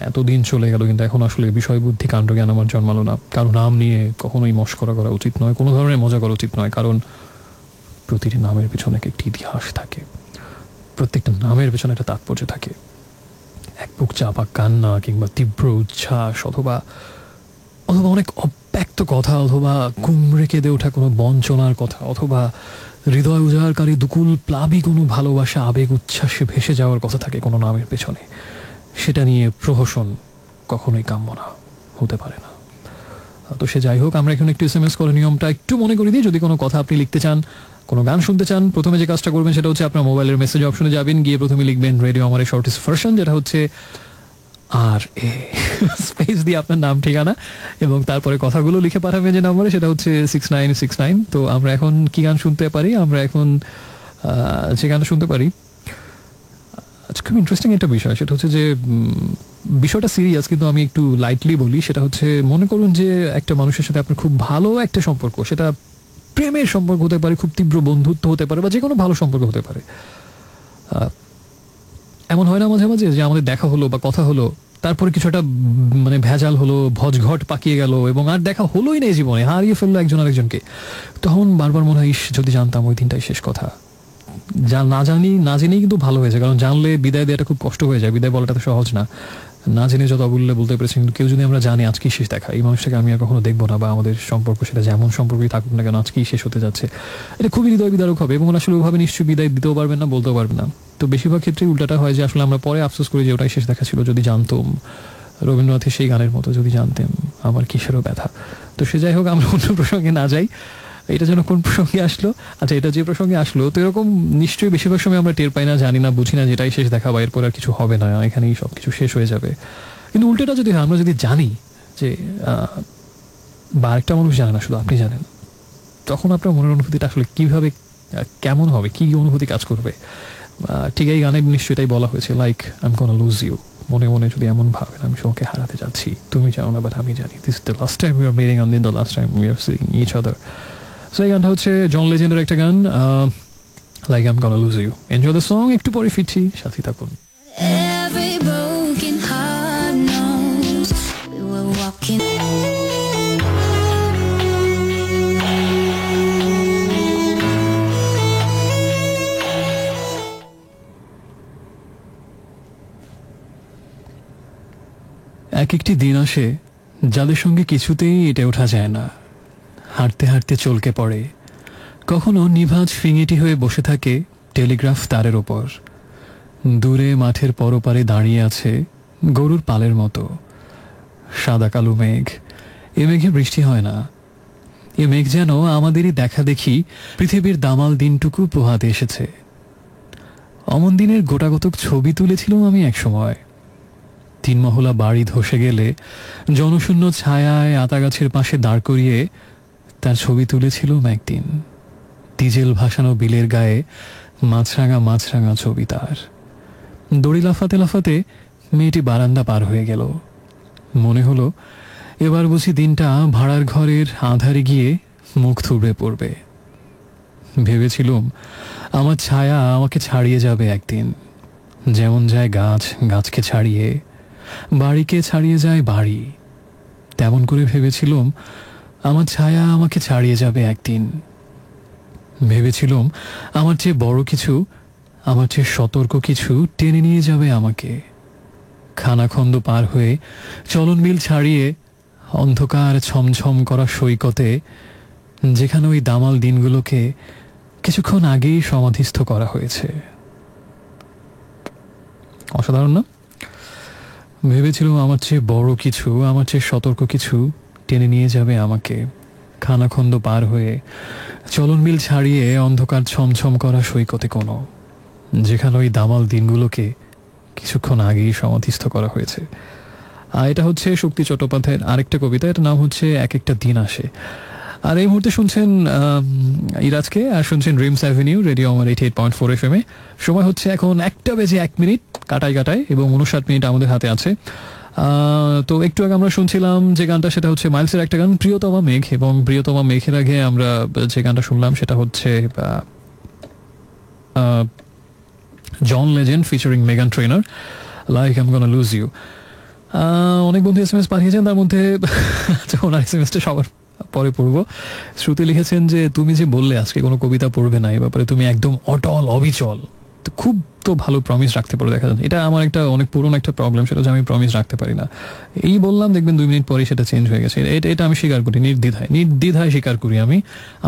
এতদিন চলে গেল কিন্তু এখন আসলে বিষয় বুদ্ধি কাণ্ড জ্ঞান আমার জন্মালো না। কারো নাম নিয়ে কখনোই মস্করা করা উচিত নয়, কোনো ধরনের মজা করা উচিত নয়, কারণ প্রতিটি নামের পেছনে একটি ইতিহাস থাকে, প্রত্যেকটা নামের পেছনে একটা তাৎপর্য থাকে। এক বুক চাপা কান্না, কিংবা তীব্র উচ্ছ্বাস, অথবা অনেক ব্যক্ত কথা, অথবা কুমড়ে কেঁদে ওঠা কোনো বঞ্চনার কথা, অথবা হৃদয় উজাড়কারী দুকুল প্লাবী কোনো ভালোবাসা, আবেগ উচ্ছ্বাসে ভেসে যাওয়ার কথা থাকে কোনো নামের পেছনে, সেটা নিয়ে প্রহসন কখনোই কাম্য না, হতে পারে না। তো সে যাই হোক, আমরা এখন একটু SMS করে নিয়মটা একটু মনে করে দিই। যদি কোনো কথা আপনি লিখতে চান, কোনো গান শুনতে চান, প্রথমে যে কাজটা করবেন সেটা হচ্ছে আপনার মোবাইলের মেসেজ অপশনে যাবেন, গিয়ে প্রথমে লিখবেন রেডিও আমারে শর্টেস্ট ভার্সন, যেটা হচ্ছে RA স্পেস দিয়ে আপনার নাম, ঠিকানা এবং তারপরে কথাগুলো লিখে পাঠাবেন যে নম্বরে, সেটা হচ্ছে 6969। তো আমরা এখন কি গান শুনতে পারি? আমরা এখন যে গানটা শুনতে পারি, আচ্ছা খুব ইন্টারেস্টিং একটা বিষয়, সেটা হচ্ছে যে বিষয়টা সিরিয়াস কিন্তু আমি একটু লাইটলি বলি। সেটা হচ্ছে, মনে করুন যে একটা মানুষের সাথে আপনার খুব ভালো একটা সম্পর্ক, সেটা প্রেমের সম্পর্ক হতে পারে, খুব তীব্র বন্ধুত্ব হতে পারে, বা যে কোনো ভালো সম্পর্ক হতে পারে। এমন হয় না মাঝে মাঝে যে আমাদের দেখা হলো বা কথা হলো, তারপরে কিছু একটা মানে ভেজাল হলো, ভজঘট পাকিয়ে গেল এবং আর দেখা হলোই না, জীবনে হারিয়ে ফেললো একজন আরেকজনকে। তখন বারবার মনে হয়, যদি জানতাম ওই দিনটাই শেষ কথা। না জেনেই কিন্তু ভালো হয়েছে, কারণ জানলে বিদায় দেওয়াটা খুব কষ্ট হয়ে যায়, বিদায় বলাটা তো সহজ না। না জেনে যত অবুল্লে বলতে পেরেছি, কিন্তু কেউ যদি আমরা জানি আজকেই শেষ দেখা, এই মানুষটাকে আমি আর কখনো দেখবো না, বা আমাদের সম্পর্ক সেটা যেমন সম্পর্কই থাকুক না কেন আজকেই শেষ হতে যাচ্ছে, এটা খুবই হৃদয় বিদারক হবে এবং আসলে ওইভাবে নিশ্চয়ই বিদায় দিতেও পারবেন না, বলতেও পারবেন না। তো বেশিরভাগ ক্ষেত্রে উল্টাটা হয় যে আসলে আমরা পরে আফসোস করি যে ওটাই শেষ দেখা ছিল, যদি জানতাম, রবীন্দ্রনাথের সেই গানের মতো, যদি জানতেন আমার কিসেরও ব্যথা। তো সে যাই হোক, আমরা অন্য প্রসঙ্গে না যাই। এটা যেন কোন প্রসঙ্গে আসলো, আচ্ছা এটা যে প্রসঙ্গে আসলো, তো এরকম নিশ্চয়ই বেশিরভাগ সময় আমরা টের পাই না, জানি না, বুঝি না, যেটাই শেষ দেখা বা এরপর আর কিছু হবে না, এখানেই সব কিছু শেষ হয়ে যাবে। কিন্তু উল্টোটা যদি হয়, আমরা যদি জানি যে বা আরেকটা মানুষ জানে না, শুধু আপনি জানেন, তখন আপনার মনের অনুভূতিটা আসলে কিভাবে, কেমন হবে, কি অনুভূতি কাজ করবে। ঠিক এই গানে নিশ্চয়ই এটাই বলা হয়েছে, like I am gonna lose you. মনে মনে যদি এমন ভাবেন আমি তোমাকে হারাতে যাচ্ছি, তুমি জানো না বাট আমি জানি, this is the last time we are meeting on the last time we are seeing each other. So এই গানটা হচ্ছে জন লেজেন্ডের একটা গান, like I am gonna lose you. Enjoy the song, একটু পরে ফিরছি, সাথে থাকুন। Every broken heart knows we were walking. এক একটি দিন আসে যাদের সঙ্গে কিছুতেই এটে ওঠা যায় না, হাঁটতে হাঁটতে চলকে পড়ে, কখনো নিভাজ ফিঙেটি হয়ে বসে থাকে টেলিগ্রাফ তারের ওপর। দূরে মাঠের পরপারে দাঁড়িয়ে আছে গরুর পালের মতো সাদা কালো মেঘ। এ মেঘে বৃষ্টি হয় না, এ মেঘ যেন আমাদেরই দেখা দেখি পৃথিবীর দামাল দিনটুকু পোহাতে এসেছে। অমন দিনের গোটাগতক ছবি তুলেছিলাম আমি একসময়। 3 মহলা বাড়ি ধসে গেলে জনশূন্য ছায়ায় আতা গাছের পাশে দাঁড় করিয়ে তার ছবি তুলেছিলাম একদিন। ডিজেল ভাসানো বিলের গায়ে মাছরাঙা ছবি তার। দড়ি লাফাতে লাফাতে মেয়েটি বারান্দা পার হয়ে গেল। মনে হলো এবার বুঝি দিনটা ভাড়ার ঘরের আধারে গিয়ে মুখ থুবড়ে পড়বে। ভেবেছিলুম আমার ছায়া আমাকে ছাড়িয়ে যাবে একদিন, যেমন যায় গাছ গাছকে ছাড়িয়ে, বাড়িকে ছাড়িয়ে যায় বাড়ি, তেমন করে ভেবেছিলুম আমার ছায়া আমাকে ছাড়িয়ে যাবে একদিন। ভেবেছিলুম আমার চেয়ে বড় কিছু, আমার চেয়ে সতর্ক কিছু টেনে নিয়ে যাবে আমাকে। খানাখন্দ পার হয়ে চলন বিল ছাড়িয়ে অন্ধকার ছমছম করা সৈকতে, যেখানে ওই দামাল দিনগুলোকে কিছুক্ষণ আগেই সমাধিস্থ করা হয়েছে। অসাধারণ না? ভেবেছিলাম আমার চেয়ে বড় কিছু, আমার চেয়ে সতর্ক কিছু টেনে নিয়ে যাবে আমাকে। খানাখন্দ পার হয়ে চলন বিল ছাড়িয়ে অন্ধকার ছমছম করা সৈকতে কোনো, যেখানে ওই দামাল দিনগুলোকে কিছুক্ষণ আগেই সমাধিস্থ করা হয়েছে। এটা হচ্ছে শক্তি চট্টোপাধ্যায়ের আরেকটা কবিতা, এটার নাম হচ্ছে এক একটা দিন আসে। আর এই মুহূর্তে শুনছেন ইরাজকে, আর শুনছেন ড্রিমস অ্যাভিনিউ, রেডিও আমার 88.4 FM এ। সময় হচ্ছে এখন 1:01 কাটায় এবং 59 মিনিট আমাদের হাতে আছে। তো একটু আগে আমরা শুনছিলাম যে গানটা, সেটা হচ্ছে মাইলসের একটা গান, প্রিয়তমা মেঘ। এবং প্রিয়তমা মেঘের আগে আমরা যে গানটা শুনলাম সেটা হচ্ছে জন লেজেন্ড ফিচারিং মেগান Trainor, like I am gonna lose you. অনেক বন্ধু SMS পাঠিয়েছেন, তার মধ্যে ওনার SMS-টা সবার পরে পড়বো। শ্রুতি লিখেছেন যে তুমি যে বললে আজকে কোনো কবিতা পড়বে না, এ ব্যাপারে তুমি একদম অটল অবিচল, খুব তো ভালো প্রমিস রাখতে পারো দেখা যায়। এটা আমার একটা অনেক পুরনো একটা প্রবলেম, সেটা হচ্ছে আমি প্রমিস রাখতে পারি না। এই বললাম, দেখবেন 2 মিনিট পরে সেটা চেঞ্জ হয়ে গেছে। এটা আমি স্বীকার করি, নির্দ্বিধায় স্বীকার করি। আমি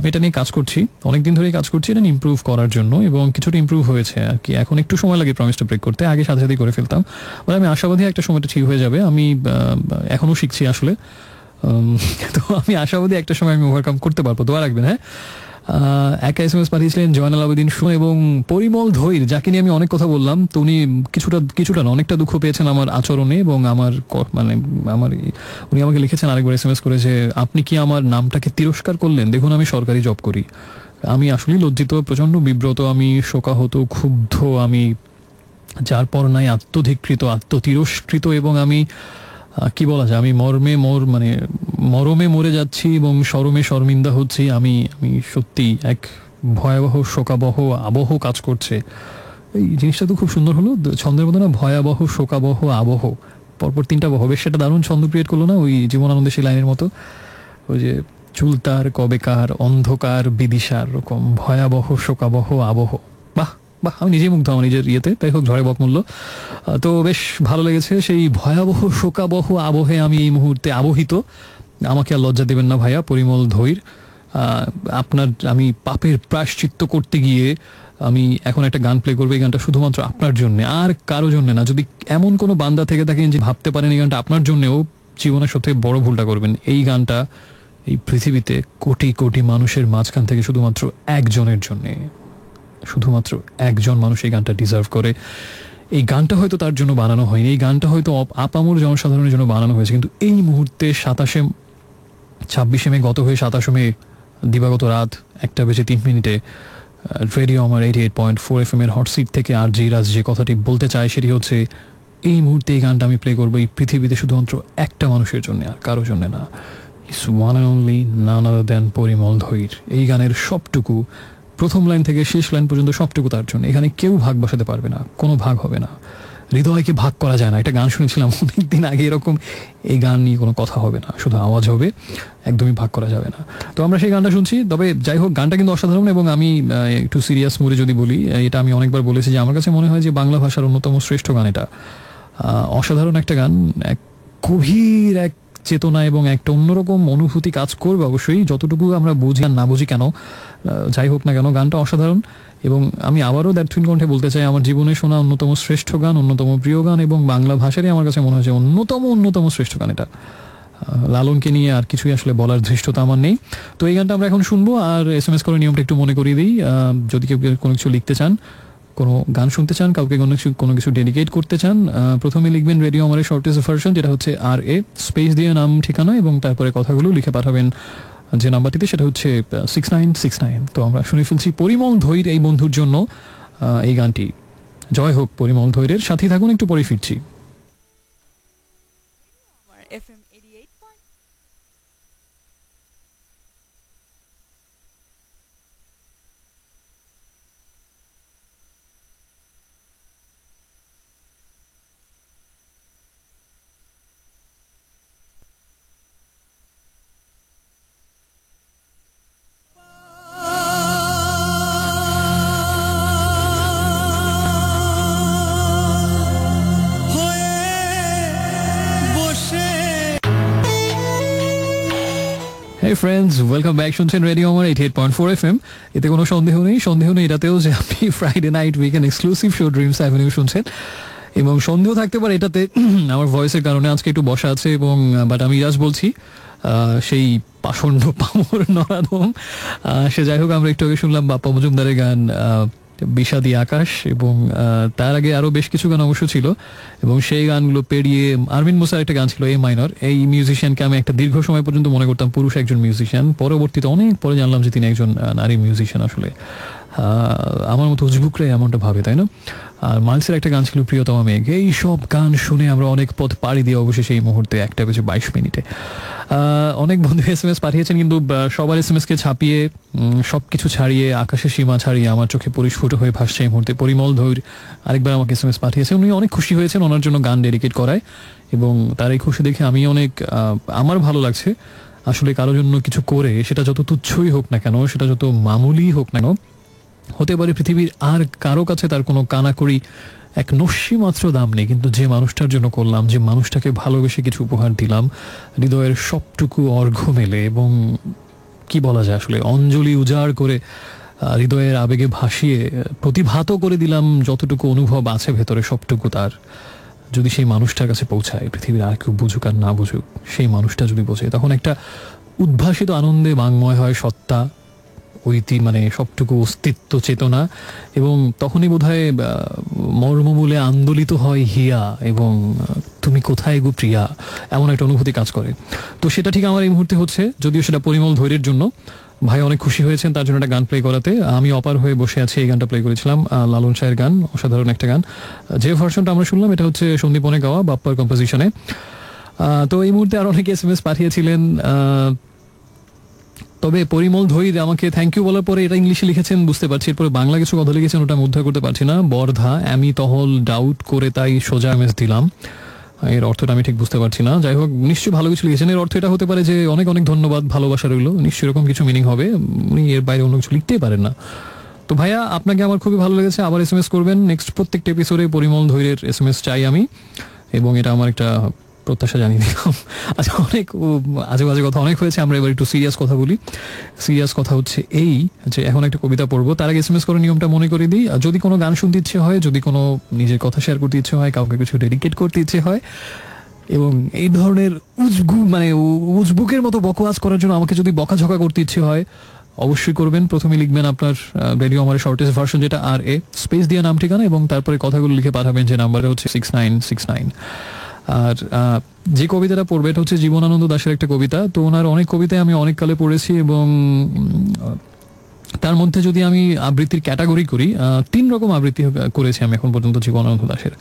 এটা নিয়ে কাজ করছি, অনেকদিন ধরেই কাজ করছি এটা ইমপ্রুভ করার জন্য, এবং কিছুটা ইমপ্রুভ হয়েছে আর কি। এখন একটু সময় লাগে প্রমিসটা ব্রেক করতে, আগে সাথে সাথেই করে ফেলতাম। আমি আশাবাদী একটা সময়টা ঠিক হয়ে যাবে। আমি এখনো শিখছি আসলে, তো আমি আশাবাদী একটা সময় আমি ওভারকাম করতে পারবো। দোয়া রাখবেন। হ্যাঁ, একটা SMS পাঠিয়েছিলেন জয়নাল আবেদিন সুমন এবং পরিমল ধৈর, যাকে নিয়ে আমি অনেক কথা বললাম। তো উনি কিছুটা না অনেকটা দুঃখ পেয়েছেন আমার আচরণে এবং উনি আমাকে লিখেছেন আরেকবার SMS করে যে আপনি কি আমার নামটাকে তিরস্কার করলেন? দেখুন, আমি সরকারি জব করি। আমি আসলেই লজ্জিত, প্রচন্ড বিব্রত, আমি শোকাহত, ক্ষুব্ধ, আমি যার পর নাই আত্মধিকৃত, আত্মতিরস্কৃত, এবং আমি কি বলা যায়, আমি মরমে মরে যাচ্ছি এবং শরমে শর্মিন্দা হচ্ছি। আমি সত্যি এক ভয়াবহ শোকাবহ আবহ কাজ করছে। এই জিনিসটা তো খুব সুন্দর হলো, ছন্দের মতো না, ভয়াবহ শোকাবহ আবহ, পরপর 3টা বহ, বেশ সেটা দারুণ ছন্দ ক্রিয়েট করলো না, ওই জীবনানন্দে সেই লাইনের মতো, ওই যে চুলতার কবেকার অন্ধকার বিদিশার রকম ভয়াবহ শোকাবহ আবহ। বাহ, আমি নিজেই মুগ্ধ আমার নিজের ইয়েতে। তাই হোক, ঝড়ে বকমূল্য। তো বেশ ভালো লেগেছে। সেই ভয়াবহ শোকাবহ আবহে আমি এই মুহূর্তে আবহিত। আমাকে আর লজ্জা দেবেন না ভাইয়া পরিমল ধৈর। আমি পাপের প্রায়শ্চিত্ত করতে গিয়ে আমি এখন একটা গান প্লে করবো। এই গানটা শুধুমাত্র আপনার জন্য, আর কারো জন্য না। যদি এমন কোনো বান্দা থেকে থাকেন যে ভাবতে পারেন এই গানটা আপনার জন্যও, জীবনের সবথেকে বড় ভুলটা করবেন। এই গানটা এই পৃথিবীতে কোটি কোটি মানুষের মাঝখান থেকে শুধুমাত্র একজনের জন্যে, শুধুমাত্র একজন মানুষ এই গানটা ডিজার্ভ করে। এই গানটা হয়তো তার জন্য বানানো হয়নি, এই গানটা হয়তো আপামর জনসাধারণের জন্য বানানো হয়েছে, কিন্তু এই মুহূর্তে 26শে মে গত হয়ে 27 মে দিবাগত রাত 1:03 রেডিও আমার 88.4 FM এর হট সিট থেকে আর জি রাজ যে কথাটি বলতে চায় সেটি হচ্ছে, এই মুহূর্তে এই গানটা আমি প্লে করবো এই পৃথিবীতে শুধুমাত্র একটা মানুষের জন্য, আর কারো জন্য না। It's one and only, naan other than Parimal ধৈর। এই গানের সবটুকু, প্রথম লাইন থেকে শেষ লাইন পর্যন্ত সবটুকু তার জন্য। এখানে কেউ ভাগ বসাতে পারবে না, কোনো ভাগ হবে না। হৃদয়কে ভাগ করা যায় না, একটা গান শুনেছিলাম অনেকদিন আগে এরকম। এই গান নিয়ে কোনো কথা হবে না, শুধু আওয়াজ হবে, একদমই ভাগ করা যাবে না। তো আমরা সেই গানটা শুনছি। তবে যাই হোক, গানটা কিন্তু অসাধারণ। এবং আমি একটু সিরিয়াস মুডে যদি বলি, এটা আমি অনেকবার বলেছি যে আমার কাছে মনে হয় যে বাংলা ভাষার অন্যতম শ্রেষ্ঠ গান এটা। অসাধারণ একটা গান, এক গভীর এক চেতনা এবং একটা অন্যরকম অনুভূতি কাজ করবে অবশ্যই, যতটুকু আমরা বুঝি আর না বুঝি কেন, যাই হোক না কেন, গানটা অসাধারণ। এবং আমি আবারও দ্যাথুইন কণ্ঠে বলতে চাই, আমার জীবনে শোনা অন্যতম শ্রেষ্ঠ গান, অন্যতম প্রিয় গান, এবং বাংলা ভাষারই আমার কাছে মনে হয় যে অন্যতম শ্রেষ্ঠ গান এটা। লালনকে নিয়ে আর কিছুই আসলে বলার ধৃষ্টতা আমার নেই। তো এই গানটা আমরা এখন শুনবো। আর SMS করে নিয়মটা একটু মনে করিয়ে দিই, যদি কেউ কোনো কিছু লিখতে চান, কোনো গান শুনতে চান, কাউকে কোনো কিছু ডেডিকেট করতে চান, প্রথমে লিখবেন রেডিও আমার শর্টেস্ট ভার্সন, যেটা হচ্ছে RA স্পেস দিয়ে নাম ঠিকানা এবং তারপরে কথাগুলো লিখে পাঠাবেন যে নাম্বারটিতে, সেটা হচ্ছে 6969। তো আমরা শুনে ফেলছি পরিমল ধৈর এই বন্ধুর জন্য এই গানটি। জয় হোক পরিমল ধৈরের। সাথে থাকুন, একটু পরে ফিরছি। FM 88. Hey friends, welcome back. শুনছেন রেডিও আমার 88.4 FM। এতে কোনো সন্দেহ নেই এটাতেও যে আপনি Friday night weekend exclusive show Dreams avenue শুনছেন। এবং সন্দেহ থাকতে পারে এটাতে আমার ভয়েসের কারণে আজকে একটু বসা আছে, এবং বাট আমি জাস্ট বলছি সেই পাষণ্ড পামর নরাধম। সে যাই হোক, আমরা একটু আগে শুনলাম বাপ্পা মজুমদারের গান বিষাদী আকাশ, এবং তার আগে আরো বেশ কিছু গান অবশ্য ছিল, এবং সেই গানগুলো পেরিয়ে আরমিন মুসার একটা গান ছিল A মাইনর। এই মিউজিশিয়ানকে আমি একটা দীর্ঘ সময় পর্যন্ত মনে করতাম পুরুষ একজন মিউজিশিয়ান, পরবর্তীতে অনেক পরে জানলাম যে তিনি একজন নারী মিউজিশিয়ান। আসলে আমার মতো উজবুকরা এমনটা ভাবে, তাই না? আর মাইলসের একটা গান ছিল প্রিয়তমা মেঘ। এই সব গান শুনে আমরা অনেক পথ পাড়ি দিয়ে অবশেষে এই মুহূর্তে 1:22 অনেক বন্ধু SMS পাঠিয়েছেন, কিন্তু সবার SMS-কে ছাপিয়ে সবকিছু ছাড়িয়ে আকাশের সীমা ছাড়িয়ে আমার চোখে পরিস্ফুট হয়ে ভাসছে এই মুহূর্তে পরিমল ধৈর আরেকবার আমাকে SMS পাঠিয়েছেন। উনি অনেক খুশি হয়েছেন ওনার জন্য গান ডেডিকেট করায়, এবং তার এই খুশি দেখে আমি অনেক আমার ভালো লাগছে। আসলে কারোর জন্য কিছু করে, সেটা যত তুচ্ছই হোক না কেন, সেটা যত মামুলি হোক না কেন, হতে পারে পৃথিবীর আর কারো কাছে তার কোনো কানাকড়ি এক নস্যি মাত্র দাম নেই, কিন্তু যে মানুষটার জন্য করলাম, যে মানুষটাকে ভালোবেসে কিছু উপহার দিলাম, হৃদয়ের সবটুকু অর্ঘ্য মেলে এবং কি বলা যায় আসলে অঞ্জলি উজাড় করে হৃদয়ের আবেগে ভাসিয়ে প্রতিভাত করে দিলাম, যতটুকু অনুভব আছে ভেতরে সবটুকু তার, যদি সেই মানুষটার কাছে পৌঁছায়, পৃথিবীর আর কেউ বুঝুক আর না বুঝুক, সেই মানুষটা যদি বোঝে, তখন একটা উদ্ভাসিত আনন্দে বাংময় হয় সত্তা, মানে সবটুকু অস্তিত্ব চেতনা, এবং তখনই বোধহয় মর্মমূলে আন্দোলিত হয় হিয়া এবং তুমি কোথায় গো প্রিয়া, এমন একটা অনুভূতি কাজ করে। তো সেটা ঠিক আমার এই মুহূর্তে হচ্ছে, যদিও সেটা পরিমল ধৈর্যের জন্য। ভাই অনেক খুশি হয়েছেন তার জন্য একটা গান প্লে করাতে, আমি অপার হয়ে বসে আছি। এই গানটা প্লে করেছিলাম, লালন শাহের গান, অসাধারণ একটা গান। যে ভার্সনটা আমরা শুনলাম এটা হচ্ছে সন্দীপনে গাওয়া, বাপ্পার কম্পোজিশনে। তো এই মুহূর্তে আর অনেকে SMS পাঠিয়েছিলেন, তবে পরিমল ধৈর আমাকে থ্যাংক ইউ বলার পরে এটা ইংলিশে লিখেছেন বুঝতে পারছি, এরপরে বাংলা কিছু কথা লিখেছেন, ওটা আমি উদ্ধার করতে পারছি না। বর্ধা আমি তহল ডাউট করে তাই সোজা মেস দিলাম, এর অর্থটা আমি ঠিক বুঝতে পারছি না। যাই হোক, নিশ্চয়ই ভালো কিছু লিখেছেন। এর অর্থ এটা হতে পারে যে অনেক অনেক ধন্যবাদ, ভালোবাসা রইল, নিশ্চয়ই এরকম কিছু মিনিং হবে, উনি এর বাইরে অন্য কিছু লিখতেই পারেন না। তো ভাইয়া আপনাকে আমার খুবই ভালো লেগেছে, আবার SMS করবেন নেক্সট প্রত্যেকটা এপিসোডে। পরিমল ধৈরের SMS চাই আমি, এবং এটা আমার একটা প্রত্যাশা জানিয়ে দিলাম। আচ্ছা, অনেক আজে বাজে কথা অনেক হয়েছে, আমরা এবার একটু সিরিয়াস কথা বলি। সিরিয়াস কথা হচ্ছে এই যে এখন একটা কবিতা পড়বো, তার আগে SMS করার নিয়মটা মনে করে দিই। যদি কোনো গান শুনতে ইচ্ছে হয়, যদি কোনো নিজের কথা শেয়ার করতে ইচ্ছে হয়, কাউকে কিছু ডেডিকেট করতে ইচ্ছে হয়, এবং এই ধরনের উজবুকের মতো বকওয়াজ করার জন্য আমাকে যদি বকাঝকা করতে ইচ্ছে হয়, অবশ্যই করবেন। প্রথমে লিখবেন আপনার রেডিও আমার শর্টেস্ট ভার্সন, যেটা RA স্পেস দিয়ে নাম ঠিকানা, এবং তারপরে কথাগুলো লিখে পাঠাবেন, যে নাম্বারে হচ্ছে 6969। আর যে কবিতাটা পড়বে এটা হচ্ছে জীবনানন্দ দাশের একটা কবিতা। তো ওনার অনেক কবিতায় আমি অনেক কালে পড়েছি, এবং তার মধ্যে যদি আমি আবৃত্তির ক্যাটাগরি করি, 3 রকম আবৃত্তি করেছি আমি এখন পর্যন্ত জীবনানন্দ দাশের।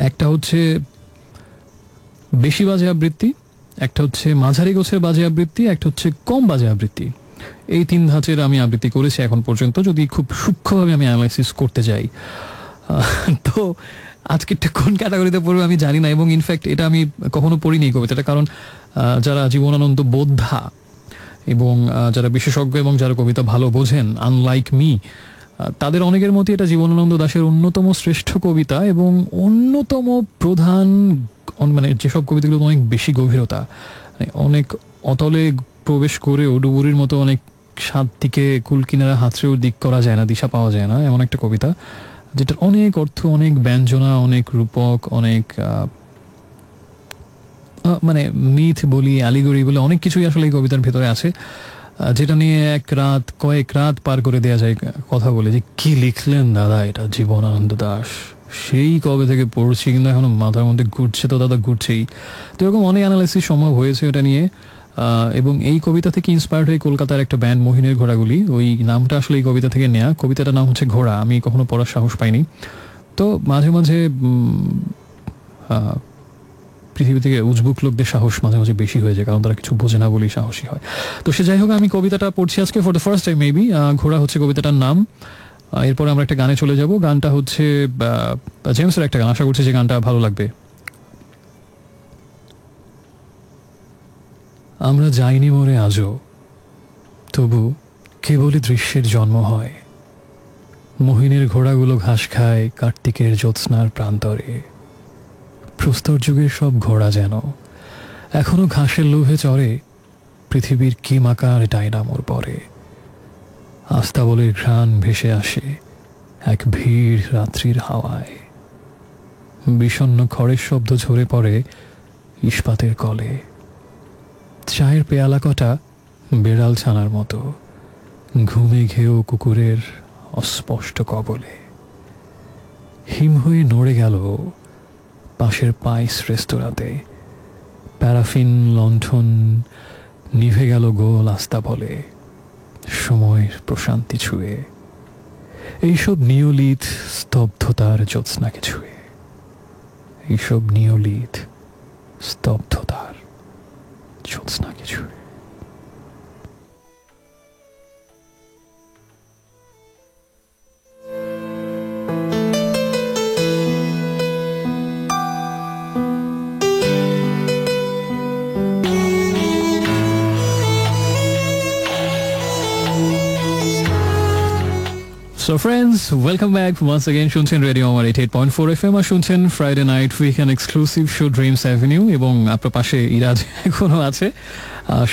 একটা হচ্ছে বেশি বাজে আবৃত্তি, একটা হচ্ছে মাঝারি গোছের বাজে আবৃত্তি, একটা হচ্ছে কম বাজে আবৃত্তি। এই 3 ধাঁচের আমি আবৃত্তি করেছি এখন পর্যন্ত, যদি খুব সূক্ষ্মভাবে আমি অ্যানালাইসিস করতে যাই। তো আজকেরটা কোন ক্যাটাগরিতে পড়বে আমি জানি না, এবং ইনফ্যাক্ট এটা আমি কখনো পড়িনি কবিতাটা, কারণ যারা জীবনানন্দ বোদ্ধা এবং যারা বিশেষজ্ঞ এবং যারা কবিতা ভালো বোঝেন, আনলাইক মি, তাদের অনেকের মতে এটা জীবনানন্দ দাশের অন্যতম শ্রেষ্ঠ কবিতা, এবং অন্যতম প্রধান, মানে যেসব কবিতাগুলো অনেক বেশি গভীরতা, অনেক অতলে প্রবেশ করেও ডুবুরির মতো অনেক সাত দিকে কুলকিনারা হাতড়েও দিক করা যায় না, দিশা পাওয়া যায় না, এমন একটা কবিতা যেটার অনেক অর্থ, অনেক ব্যঞ্জনা, অনেক রূপক, অনেক মানে মিথ বলি, অ্যালিগরি বলে অনেক কিছুই আসলে এই কবিতার ভেতরে আছে, যেটা নিয়ে কয়েক রাত পার করে দেওয়া যায় কথা বলে, যে কি লিখলেন দাদা এটা জীবনানন্দ দাশ, সেই কবে থেকে পড়ছি, কিন্তু এখনো মাথার মধ্যে ঘুরছে, তো দাদা ঘুরছেই। তো এরকম অনেক অ্যানালাইসিস সম্ভব হয়েছে এটা নিয়ে, এবং এই কবিতা থেকে ইন্সপায়ার্ড হয়ে কলকাতার একটা ব্যান্ড মোহিনের ঘোড়াগুলি, ওই নামটা আসলে এই কবিতা থেকে নেয়া। কবিতাটার নাম হচ্ছে ঘোড়া, আমি কখনো পড়ার সাহস পাইনি। তো মাঝে মাঝে পৃথিবী থেকে উজবুক লোকদের সাহস মাঝে মাঝে বেশি হয়ে যায়, কারণ তারা কিছু বোঝে না বলেই সাহসী হয়। তো সে যাই হোক, আমি কবিতাটা পড়ছি আজকে for the first time maybe. ঘোড়া হচ্ছে কবিতাটার নাম। এরপরে আমরা একটা গানে চলে যাব। গানটা হচ্ছে জেমসের একটা গান, আশা করছি যে গানটা ভালো লাগবে। আমরা যাইনি মরে আজও, তবু কেবলই দৃশ্যের জন্ম হয়। মোহিনীর ঘোড়াগুলো ঘাস খায় কার্তিকের জ্যোৎস্নার প্রান্তরে। প্রস্তর যুগের সব ঘোড়া যেন এখনো ঘাসের লোভে চড়ে পৃথিবীর কিমাকার ডাইনামোর পরে। আস্তাবলের ঘ্রাণ ভেসে আসে এক ভিড় রাত্রির হাওয়ায়। বিষণ্ণ খড়ের শব্দ ঝরে পড়ে ইস্পাতের কলে। চায়ের পেয়ালা কটা বেড়াল ছানার মতো ঘুমে ঘেউ কুকুরের অস্পষ্ট কবলে। হিম হয়ে নড়ে গেল পাশের পাইস রেস্তোরাঁতে। প্যারাফিন লণ্ঠন নিভে গেল গোল আস্তাবলে সময়ের প্রশান্তি ছুঁয়ে। এইসব নিয়লিত স্তব্ধতার জ্যোৎস্নাকে ছুঁয়ে। এইসব নিয়লিত স্তব্ধতার জ্যোৎস্নাকে ছুঁয়ে। So friends, welcome back once again. শুনছেন রেডিও আমার 88.4 FM আর শুনছেন Friday night weekend exclusive show Dreams Avenue এবং আপনার পাশে ইরাজ এখনো আছে।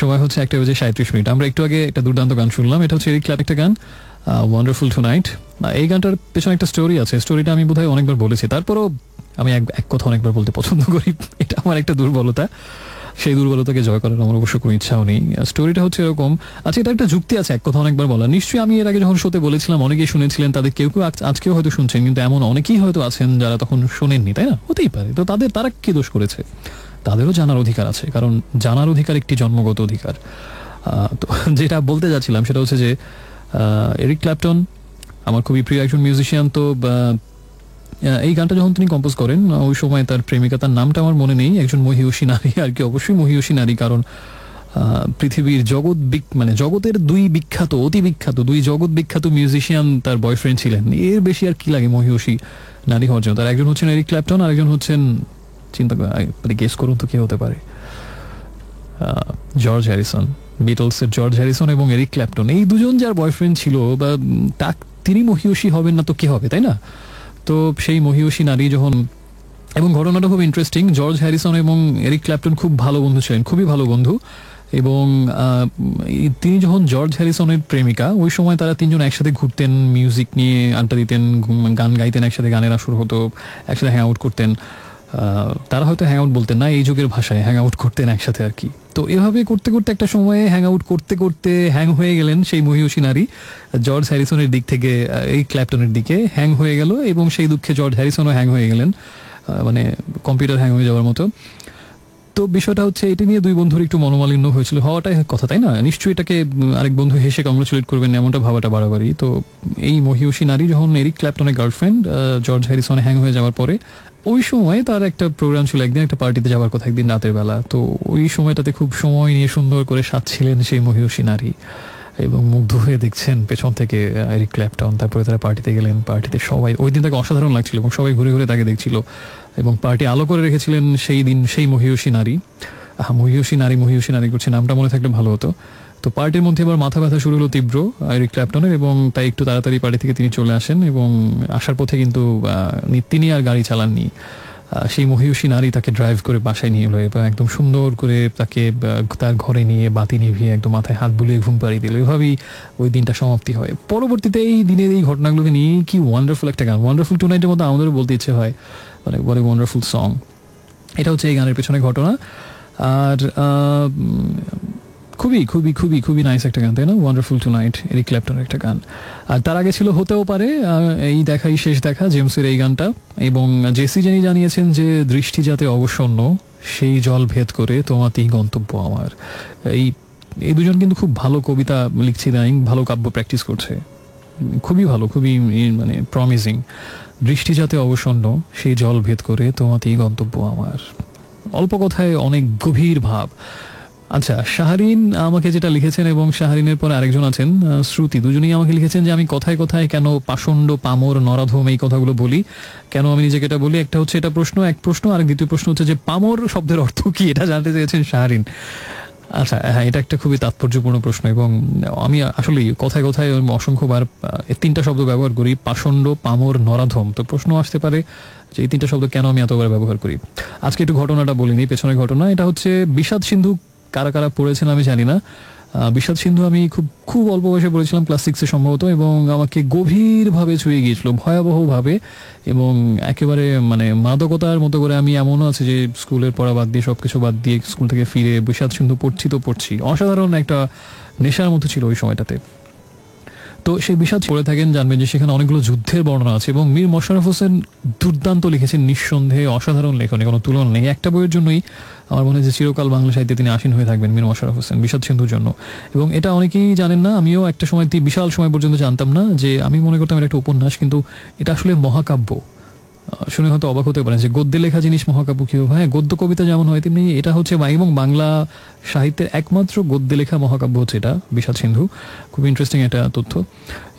সময় হচ্ছে 1:37। আমরা একটু আগে একটা দুর্দান্ত গান শুনলাম, এটা হচ্ছে এরিক ক্ল্যাপটনের একটা গান, ওয়ান্ডারফুল টুনাইট। এই গানটার পেছনে একটা স্টোরি আছে, স্টোরিটা আমি বোধহয় অনেকবার বলেছি, তারপরও আমি এক কথা অনেকবার বলতে পছন্দ করি, এটা আমার একটা দুর্বলতা। সেই দুর্বলতাকে জয় করার আমার অবশ্য কোনো ইচ্ছাও নেই। স্টোরিটা হচ্ছে এরকম, আচ্ছা এটা একটা যুক্তি আছে এক কথা অনেকবার বলা, নিশ্চয়ই আমি এর আগে যখন শোতে বলেছিলাম অনেকেই শুনেছিলেন, তাদের কেউ কেউ আজকেও হয়তো শুনছেন, কিন্তু এমন অনেকেই হয়তো আছেন যারা তখন শোনেননি, তাই না? হতেই পারে। তো তারা কি দোষ করেছে? তাদেরও জানার অধিকার আছে, কারণ জানার অধিকার একটি জন্মগত অধিকার। তো যেটা বলতে যাচ্ছিলাম সেটা হচ্ছে যে এরিক ক্ল্যাপটন আমার খুবই প্রিয় একজন মিউজিশিয়ান। তো এই গানটা যখন তিনি কম্পোজ করেন ওই সময় তার প্রেমিকা, তার নামটা আমার মনে নেই, একজন মহিয়সী নারী আর কি, অবশ্যই মহিয়সী নারী, কারণ পৃথিবীর জগতের অতি বিখ্যাত দুই জগৎ বিখ্যাত মিউজিশিয়ান তার বয়ফ্রেন্ড ছিলেন। এর বেশি আর কি লাগে মহিয়সী নারী হওয়ার জন্য? তার একজন হচ্ছেন এরিক ক্ল্যাপটন আর একজন হচ্ছেন, চিন্তা করে গেস করুন তো কে হতে পারে? জর্জ হ্যারিসন, বিটলসের জর্জ হ্যারিসন এবং এরিক ক্ল্যাপটন, এই দুজন যার বয়ফ্রেন্ড ছিল, বা তিনি মহিয়সী হবেন না তো কে হবে, তাই না? তো সেই মহিয়সী নারী যখন, এবং ঘটনাটা খুব ইন্টারেস্টিং, জর্জ হ্যারিসন এবং এরিক ক্ল্যাপটন খুব ভালো বন্ধু ছিলেন, খুবই ভালো বন্ধু। এবং তিনি যখন জর্জ হ্যারিসনের প্রেমিকা, ওই সময় তারা তিনজন একসাথে ঘুরতেন, মিউজিক নিয়ে আড্ডা দিতেন, গান গাইতেন একসাথে, গানের আসর হতো, একসাথে হ্যাং আউট করতেন। তারা হয়তো হ্যাং আউট বলতেন না, এই যুগের ভাষায় হ্যাং আউট করতেন একসাথে আর কি। তো এভাবে করতে করতে একটা সময়ে হ্যাং আউট করতে করতে হ্যাং হয়ে গেলেন সেই মহিয়সী নারী। জর্জ হ্যারিসনের দিক থেকে এই ক্ল্যাপটনের দিকে হ্যাং হয়ে গেল, এবং সেই দুঃখে জর্জ হ্যারিসনও হ্যাং হয়ে গেলেন, মানে কম্পিউটার হ্যাং হয়ে যাওয়ার মতো। তো বিষয়টা হচ্ছে এটা নিয়ে দুই বন্ধুর একটু মনোমালিন্য হয়েছিল, হওয়াটাই কথা, তাই না? নিশ্চয়ই এটাকে আরেক বন্ধু হেসে কংগ্রেচুলেট করবেন এমনটা ভাবাটা বাড়াবাড়ি। তো এই মহিয়সী নারী যখন Eric ক্ল্যাপটনের girlfriend George Harrison hang হয়ে যাওয়ার পরে, ওই সময় তার একটা প্রোগ্রাম ছিল, একদিন একটা পার্টিতে যাওয়ার কথা, একদিন রাতের বেলা। তো ওই সময়টাতে খুব সময় নিয়ে সুন্দর করে সাজছিলেন সেই মহিয়সী নারী, এবং মুগ্ধ হয়ে দেখছেন পেছন থেকে এরিক ক্ল্যাপটন। তারপরে তারা পার্টিতে গেলেন, পার্টিতে সবাই, ওই দিন তাকে অসাধারণ লাগছিল এবং সবাই ঘুরে ঘুরে তাকে দেখছিল, এবং পার্টি আলো করে রেখেছিলেন সেই দিন সেই মহিয়সী নারী। মহিয়সী নারী করছে, নামটা মনে থাকলে ভালো হতো। তো পার্টির মধ্যে এবার মাথা ব্যথা শুরু হলো তীব্র এরিক ক্ল্যাপটনের, এবং তাই একটু তাড়াতাড়ি পার্টি থেকে তিনি চলে আসেন, এবং আসার পথে কিন্তু তিনি আর গাড়ি চালাননি, সেই মহিয়সী নারী তাকে ড্রাইভ করে বাসায় নিয়ে এলো, এবং একদম সুন্দর করে তাকে তার ঘরে নিয়ে বাতি নিভিয়ে একদম মাথায় হাত বুলিয়ে ঘুম পাড়িয়ে দিল। এভাবেই ওই দিনটা সমাপ্তি হয়। পরবর্তীতে এই দিনের এই ঘটনাগুলোকে নিয়ে কি ওয়ান্ডারফুল একটা গান, ওয়ান্ডারফুল টুনাইটের মতো আমাদেরও বলতে ইচ্ছে হয়, মানে বলে ওয়ান্ডারফুল সং। এটা হচ্ছে এই গানের পেছনে ঘটনা। আর খুবই খুবই খুবই খুবই নাইস একটা গান, তাই না? ওয়ান্ডারফুল টুনাইট, এরিক ক্ল্যাপটনের একটা গান। আর তার আগে ছিল হতেও পারে, এই দেখাই শেষ দেখা, জেমসের এই গানটা। এবং জেসি জেনি জানিয়েছেন যে দৃষ্টি যাতে অবসন্ন, সেই জল ভেদ করে তোমাতেই গন্তব্য আমার। এই দুজন কিন্তু খুব ভালো কবিতা লিখছে, ভালো কাব্য প্র্যাকটিস করছে, খুবই ভালো, খুবই মানে প্রমিজিং। দৃষ্টি যাতে অবসন্ন, সেই জল ভেদ করে তোমাতেই গন্তব্য আমার। অল্প কথায় অনেক গভীর ভাব। আচ্ছা, শাহরিন আমাকে যেটা লিখেছেন, এবং শাহরিনের পরে আরেকজন আছেন শ্রুতি, দুজনেই আমাকে লিখেছেন যে আমি কথায় কথায় কেন পাষণ্ড, পামর, নরাধম এই কথাগুলো বলি, কেন আমি নিজেকে এটা বলি। একটা হচ্ছে এটা এক প্রশ্ন, আর দ্বিতীয় প্রশ্ন হচ্ছে যে পামর শব্দের অর্থ কি, এটা জানতে চেয়েছেন শাহরিন। আচ্ছা হ্যাঁ, এটা একটা খুবই তাৎপর্যপূর্ণ প্রশ্ন, এবং আমি আসলে কথায় কথায় অসংখ্যবার তিনটা শব্দ ব্যবহার করি, পাষণ্ড, পামর, নরাধম। তো প্রশ্ন আসতে পারে যে এই তিনটা শব্দ কেন আমি এতবার ব্যবহার করি। আজকে একটু ঘটনাটা বলিনি, পেছনের ঘটনা। এটা হচ্ছে বিষাদ সিন্ধু, কারা কারা পড়েছেন আমি জানি না। বিষাদ সিন্ধু আমি খুব অল্প বয়সে পড়েছিলাম, ক্লাস 6-এ সম্ভবত, এবং আমাকে গভীরভাবে ছুঁয়ে গিয়েছিল, ভয়াবহভাবে, এবং একেবারে মানে মাদকতার মতো করে। আমি এমনও আছে যে স্কুলের পড়া বাদ দিয়ে, সবকিছু বাদ দিয়ে স্কুল থেকে ফিরে বিষাদ সিন্ধু পড়ছি। অসাধারণ একটা নেশার মতো ছিল ওই সময়টাতে। তো সেই বিষাদ পড়ে থাকেন, জানবেন যে সেখানে অনেকগুলো যুদ্ধের বর্ণনা আছে, এবং মীর মোশাররফ হোসেন দুর্দান্ত লিখেছেন, নিঃসন্দেহে অসাধারণ লেখনী, কোনো তুলনা নেই। একটা বইয়ের জন্যই আমার মনে হয় যে চিরকাল বাংলা সাহিত্যে তিনি আসীন হয়ে থাকবেন, মীর মোশাররফ হোসেন, বিষাদ সিন্ধুর জন্য। এবং এটা অনেকেই জানেন না, আমিও একটা সময় বিশাল সময় পর্যন্ত জানতাম না, যে আমি মনে করতাম এটা একটা উপন্যাস, কিন্তু এটা আসলে মহাকাব্য। শুনে হয়তো অবাক হতে পারেন যে গদ্যে লেখা জিনিস মহাকাব্য কি হবে। হ্যাঁ, গদ্য কবিতা যেমন হয় তেমনি এটা হচ্ছে, এবং বাংলা সাহিত্যের একমাত্র গদ্যে লেখা মহাকাব্য হচ্ছে এটা, বিষাদ সিন্ধু। খুব ইন্টারেস্টিং একটা তথ্য,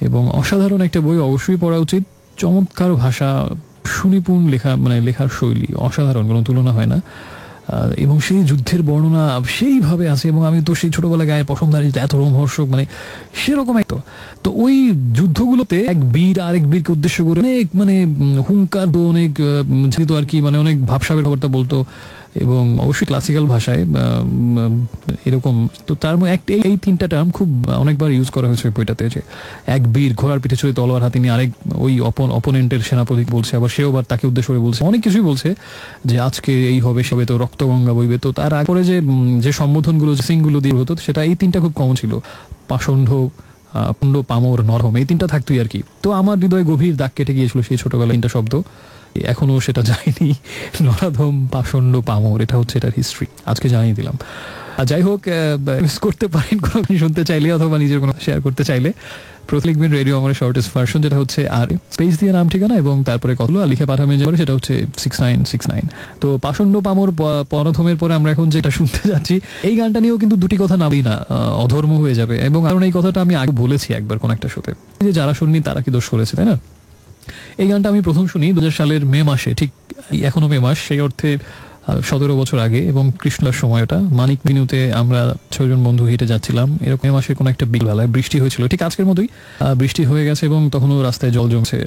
এবং অসাধারণ একটা বই, অবশ্যই পড়া উচিত। চমৎকার ভাষা, সুনিপুণ লেখা, মানে লেখার শৈলী অসাধারণ, কোনো তুলনা হয় না। এবং সেই যুদ্ধের বর্ণনা সেইভাবে আছে, এবং আমি তো সেই ছোটবেলায় গায়ে পছন্দ এত রোমহর্ষক, মানে সেরকম একটা। তো ওই যুদ্ধগুলোতে এক বীর আরেক বীরকে উদ্দেশ্য করে অনেক মানে হুঙ্কার তো অনেক যেহেতু আর কি মানে অনেক ভাবসাবের কথাবার্তা বলতো, এবং অবশ্যই ক্লাসিক্যাল ভাষায় এরকম। তো তার মধ্যে এই তিনটা টার্ম খুব অনেকবার ইউজ করা হয়েছে বইটাতে, যে এক বীর ঘোড়ার পিঠে চড়ে তলোয়ার হাতে নিয়ে আরেক ওই অপোনেন্টের সেনাপতি বলছে, আবার সেও আবার তাকে উদ্দেশ্য করে বলছে অনেক কিছুই বলছে, যে আজকে এই হবে সবে, তো রক্তগঙ্গা বইবে। তো তার আগে যে সম্বোধনগুলো সিংগুলো দিয়ে হতো, সেটা এই তিনটা খুব কমন ছিল, পাষণ্ড, পুণ্ড, পামর, নরহম, এই তিনটা থাকতোই আর কি। তো আমার হৃদয়ে গভীর দাগ কেটে গিয়েছিল সেই ছোটবেলায় তিনটা শব্দ, এখনো সেটা যায়নি। নরাধম, পাষণ্ড, পামর, এটা হচ্ছে এটার হিস্ট্রি, আজকে জানিয়ে দিলাম। আর যাই হোক, মিস করতে পারেন কোনো শুনতে চাইলে অথবা নিজের কোনো শেয়ার করতে চাইলে, প্রথম লিখবেন রেডিও আমার শর্টেস্ট ভার্সন, যেটা হচ্ছে আর স্পেস দিয়ে নাম ঠিকানা এবং তারপরে কতগুলো লিখে পাঠাবেন, যাবে সেটা হচ্ছে 6969। তো পাষণ্ড, পামর, পরধমের পরে আমরা এখন যেটা শুনতে যাচ্ছি, এই গানটা নিয়েও কিন্তু দুটি কথা নামই না, অধর্ম হয়ে যাবে। এবং কারণ এই কথাটা আমি আগে বলেছি একবার কোন একটা শোতে, যে যারা শুননি তারা কি দোষ করেছে, তাই না? এই গানটা আমি প্রথম শুনি 2000 সালের মে মাসে, ঠিক এখনো মে মাস, সেই অর্থে 17 বছর আগে, এবং কৃষ্ণার সময়টা মানিক বিনুতে আমরা 6 জন বন্ধু হেঁটে যাচ্ছিলাম, এরকম মে মাসে কোনো একটা বিকেলবেলায় বৃষ্টি হয়েছিল, ঠিক আজকের মতোই বৃষ্টি হয়ে গেছে, এবং তখনও রাস্তায় জল জমছে,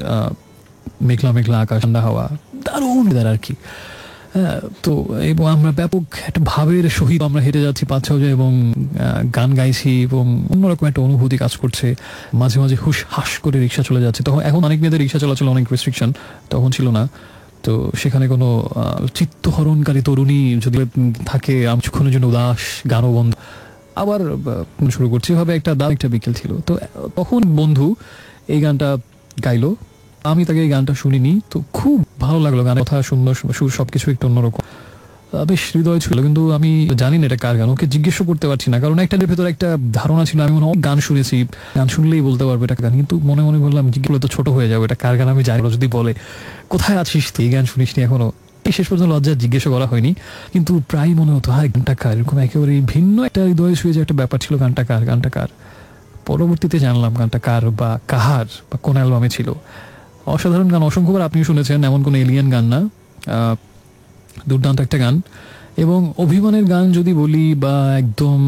মেঘলা মেঘলা আকাশ, ঠান্ডা হাওয়া, দারুণ ওয়েদার আর কি। তো এবং আমরা ব্যাপক একটা ভাবের সহিত আমরা হেঁটে যাচ্ছি 5-6 জন, এবং গান গাইছি, এবং অন্যরকম একটা অনুভূতি কাজ করছে। মাঝে মাঝে হুশ হাস করে রিক্সা চলে যাচ্ছে, তখন এখন অনেক মেয়েদের রিক্সা চলাচল অনেক রেস্ট্রিকশন, তখন ছিল না। তো সেখানে কোনো চিত্তহরণকারী তরুণী যদি থাকে, আমি কিছুক্ষণের জন্য উদাস, গানও বন্ধ, আবার শুরু করছি, এভাবে একটা বিকেল ছিল। তো তখন বন্ধু এই গানটা গাইলো, আমি তাকে এই গানটা শুনিনি, তো খুব ভালো লাগলো, গানের কথা, সুন্দর সুর, সবকিছু একটু অন্যরকম, বেশ হৃদয় ছিল। কিন্তু আমি জানি না এটা কার গান, ওকে জিজ্ঞেসও করতে পারছি না, কারণ একটা ভেতর একটা ধারণা ছিল, আমি অনেক গান শুনেছি, গান শুনলেই বলতে পারবো এটা গান, কিন্তু মনে মনে বললাম জিজ্ঞেস তো ছোট হয়ে যাবে, এটা কার গান আমি জানি, যদি বলে কোথায় আছিস তুই, এই গান শুনিসনি এখনো, শেষ পর্যন্ত লজ্জা জিজ্ঞেসও করা হয়নি, কিন্তু প্রায় মনে হতো হ্যাঁ গানটা কার, এরকম একেবারে ভিন্ন একটা হৃদয় ছুঁয়ে যে একটা ব্যাপার ছিল, গানটা কার। পরবর্তীতে জানলাম গানটা কার বা কাহার বা কোন অ্যালবামে ছিল। অসাধারণ গান, অসংখ্যবার আপনিও শুনেছেন, এমন কোনো এলিয়ান গান না, দুর্দান্ত একটা গান। এবং অভিমানের গান যদি বলি, বা একদম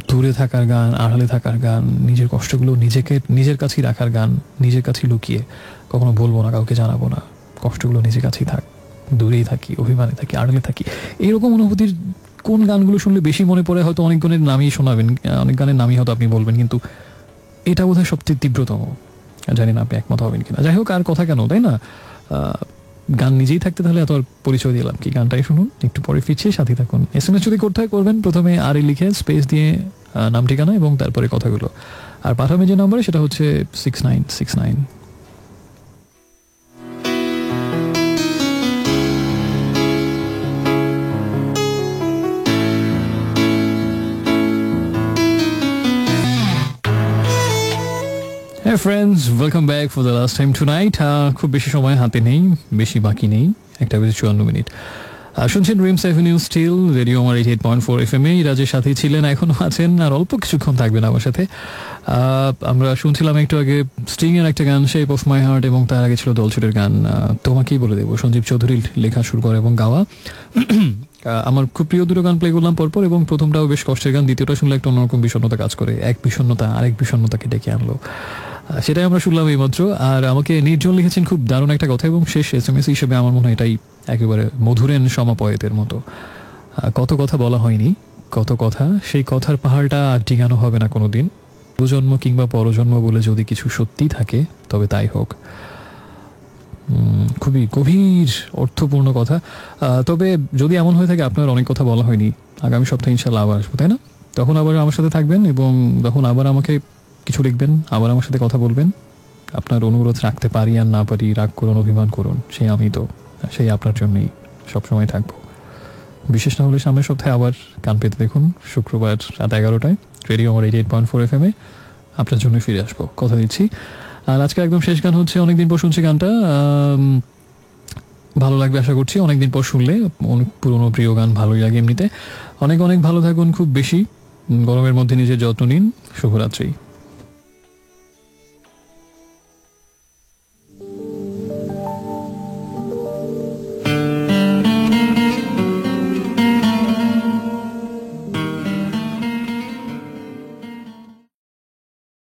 দূরে থাকার গান, আড়ালে থাকার গান, নিজের কষ্টগুলো নিজের কাছেই রাখার গান, নিজের কাছেই লুকিয়ে, কখনো বলবো না, কাউকে জানাবো না, কষ্টগুলো নিজের কাছেই থাক, দূরেই থাকি, অভিমানে থাকি, আড়ালে থাকি, এইরকম অনুভূতির কোন গানগুলো শুনলে বেশি মনে পড়ে? হয়তো অনেক গানের নামই শোনাবেন, অনেক গানের নামই হয়তো আপনি বলবেন, কিন্তু এটা বোধহয় সবচেয়ে তীব্রতম। জানি না আপনি একমত হবেন কিনা। যাই হোক, আর কথা কেন, তাই না? গান নিজেই থাকতে তাহলে এত আর পরিচয় দিলাম কি, গানটাই শুনুন, একটু পরে ফিরছি, সাথে থাকুন। SMS যদি করতে হয় করবেন, প্রথমে আর লিখে স্পেস দিয়ে নাম ঠিকানা এবং তারপরে কথাগুলো, আর পাঠাবেন যে নম্বরে সেটা হচ্ছে 6969। Hey friends, welcome back for the last time tonight. খুব বেশি সময় হাতে নেই, বেশি বাকি নেই, 1:54 মিনিট। শুনছেন ড্রিমস এভিনিউ স্টিল রেডিও আমার 88.4 FM এ। রাজের সাথেই ছিলেন, এখনো আছেন, আর অল্প কিছুক্ষণ থাকবেন আমার সাথে। আমরা শুনছিলাম একটু আগে স্টিং এর একটা গান, শেপ অফ মাই হার্ট, এবং তার আগে ছিল দলছুটের গান তোমাকেই বলে দেবো, সঞ্জীব চৌধুরীর লেখা, সুর করা এবং গাওয়া। আমার খুব প্রিয় দুটো গান প্লে করলাম পরপর, এবং প্রথমটাও বেশ কষ্টের গান, দ্বিতীয়টা শুনলে একটা অন্যরকম বিষণ্ণতা কাজ করে, এক বিষণ্ণতা আরেক বিষণ্ণতাকে ডেকে আনলো, সেটাই আমরা শুনলাম এইমাত্র। আর আমাকে নির্জন লিখেছেন খুব দারুণ একটা কথা, এবং শেষ SMS হিসেবে আমার মনে হয় এটাই একেবারে মধুরেন সমাপয়েতের মতো। কত কথা বলা হয়নি, কত কথা, সেই কথার পাহাড়টা আর ডিঙানো হবে না কোনোদিন, প্রজন্ম কিংবা পরজন্ম বলে যদি কিছু সত্যি থাকে তবে তাই হোক। খুবই গভীর অর্থপূর্ণ কথা। তবে যদি এমন হয়ে থাকে আপনার অনেক কথা বলা হয়নি, আগামী সপ্তাহে ইনশাল্লাহ আবার আসবো, তাই না? তখন আবার আমার সাথে থাকবেন, এবং তখন আবার আমাকে কিছু লিখবেন, আবার আমার সাথে কথা বলবেন। আপনার অনুরোধ রাখতে পারি আর না পারি, রাগ করুন, অভিমান করুন, সেই আমি তো সেই আপনার জন্যই সবসময় থাকবো। বিশেষ না হলে সামনের সপ্তাহে আবার কান পেতে দেখুন, শুক্রবার রাত 11টায় রেডিও আমার 88.4 FM এ আপনার জন্য ফিরে আসবো, কথা দিচ্ছি। আর আজকে একদম শেষ গান হচ্ছে, অনেকদিন পর শুনছি গানটা, ভালো লাগবে আশা করছি। অনেকদিন পর শুনলে অনেক পুরনো প্রিয় গান ভালোই লাগে এমনিতে। অনেক অনেক ভালো থাকুন, খুব বেশি গরমের মধ্যে নিজের যত্ন নিন। শুভরাত্রি।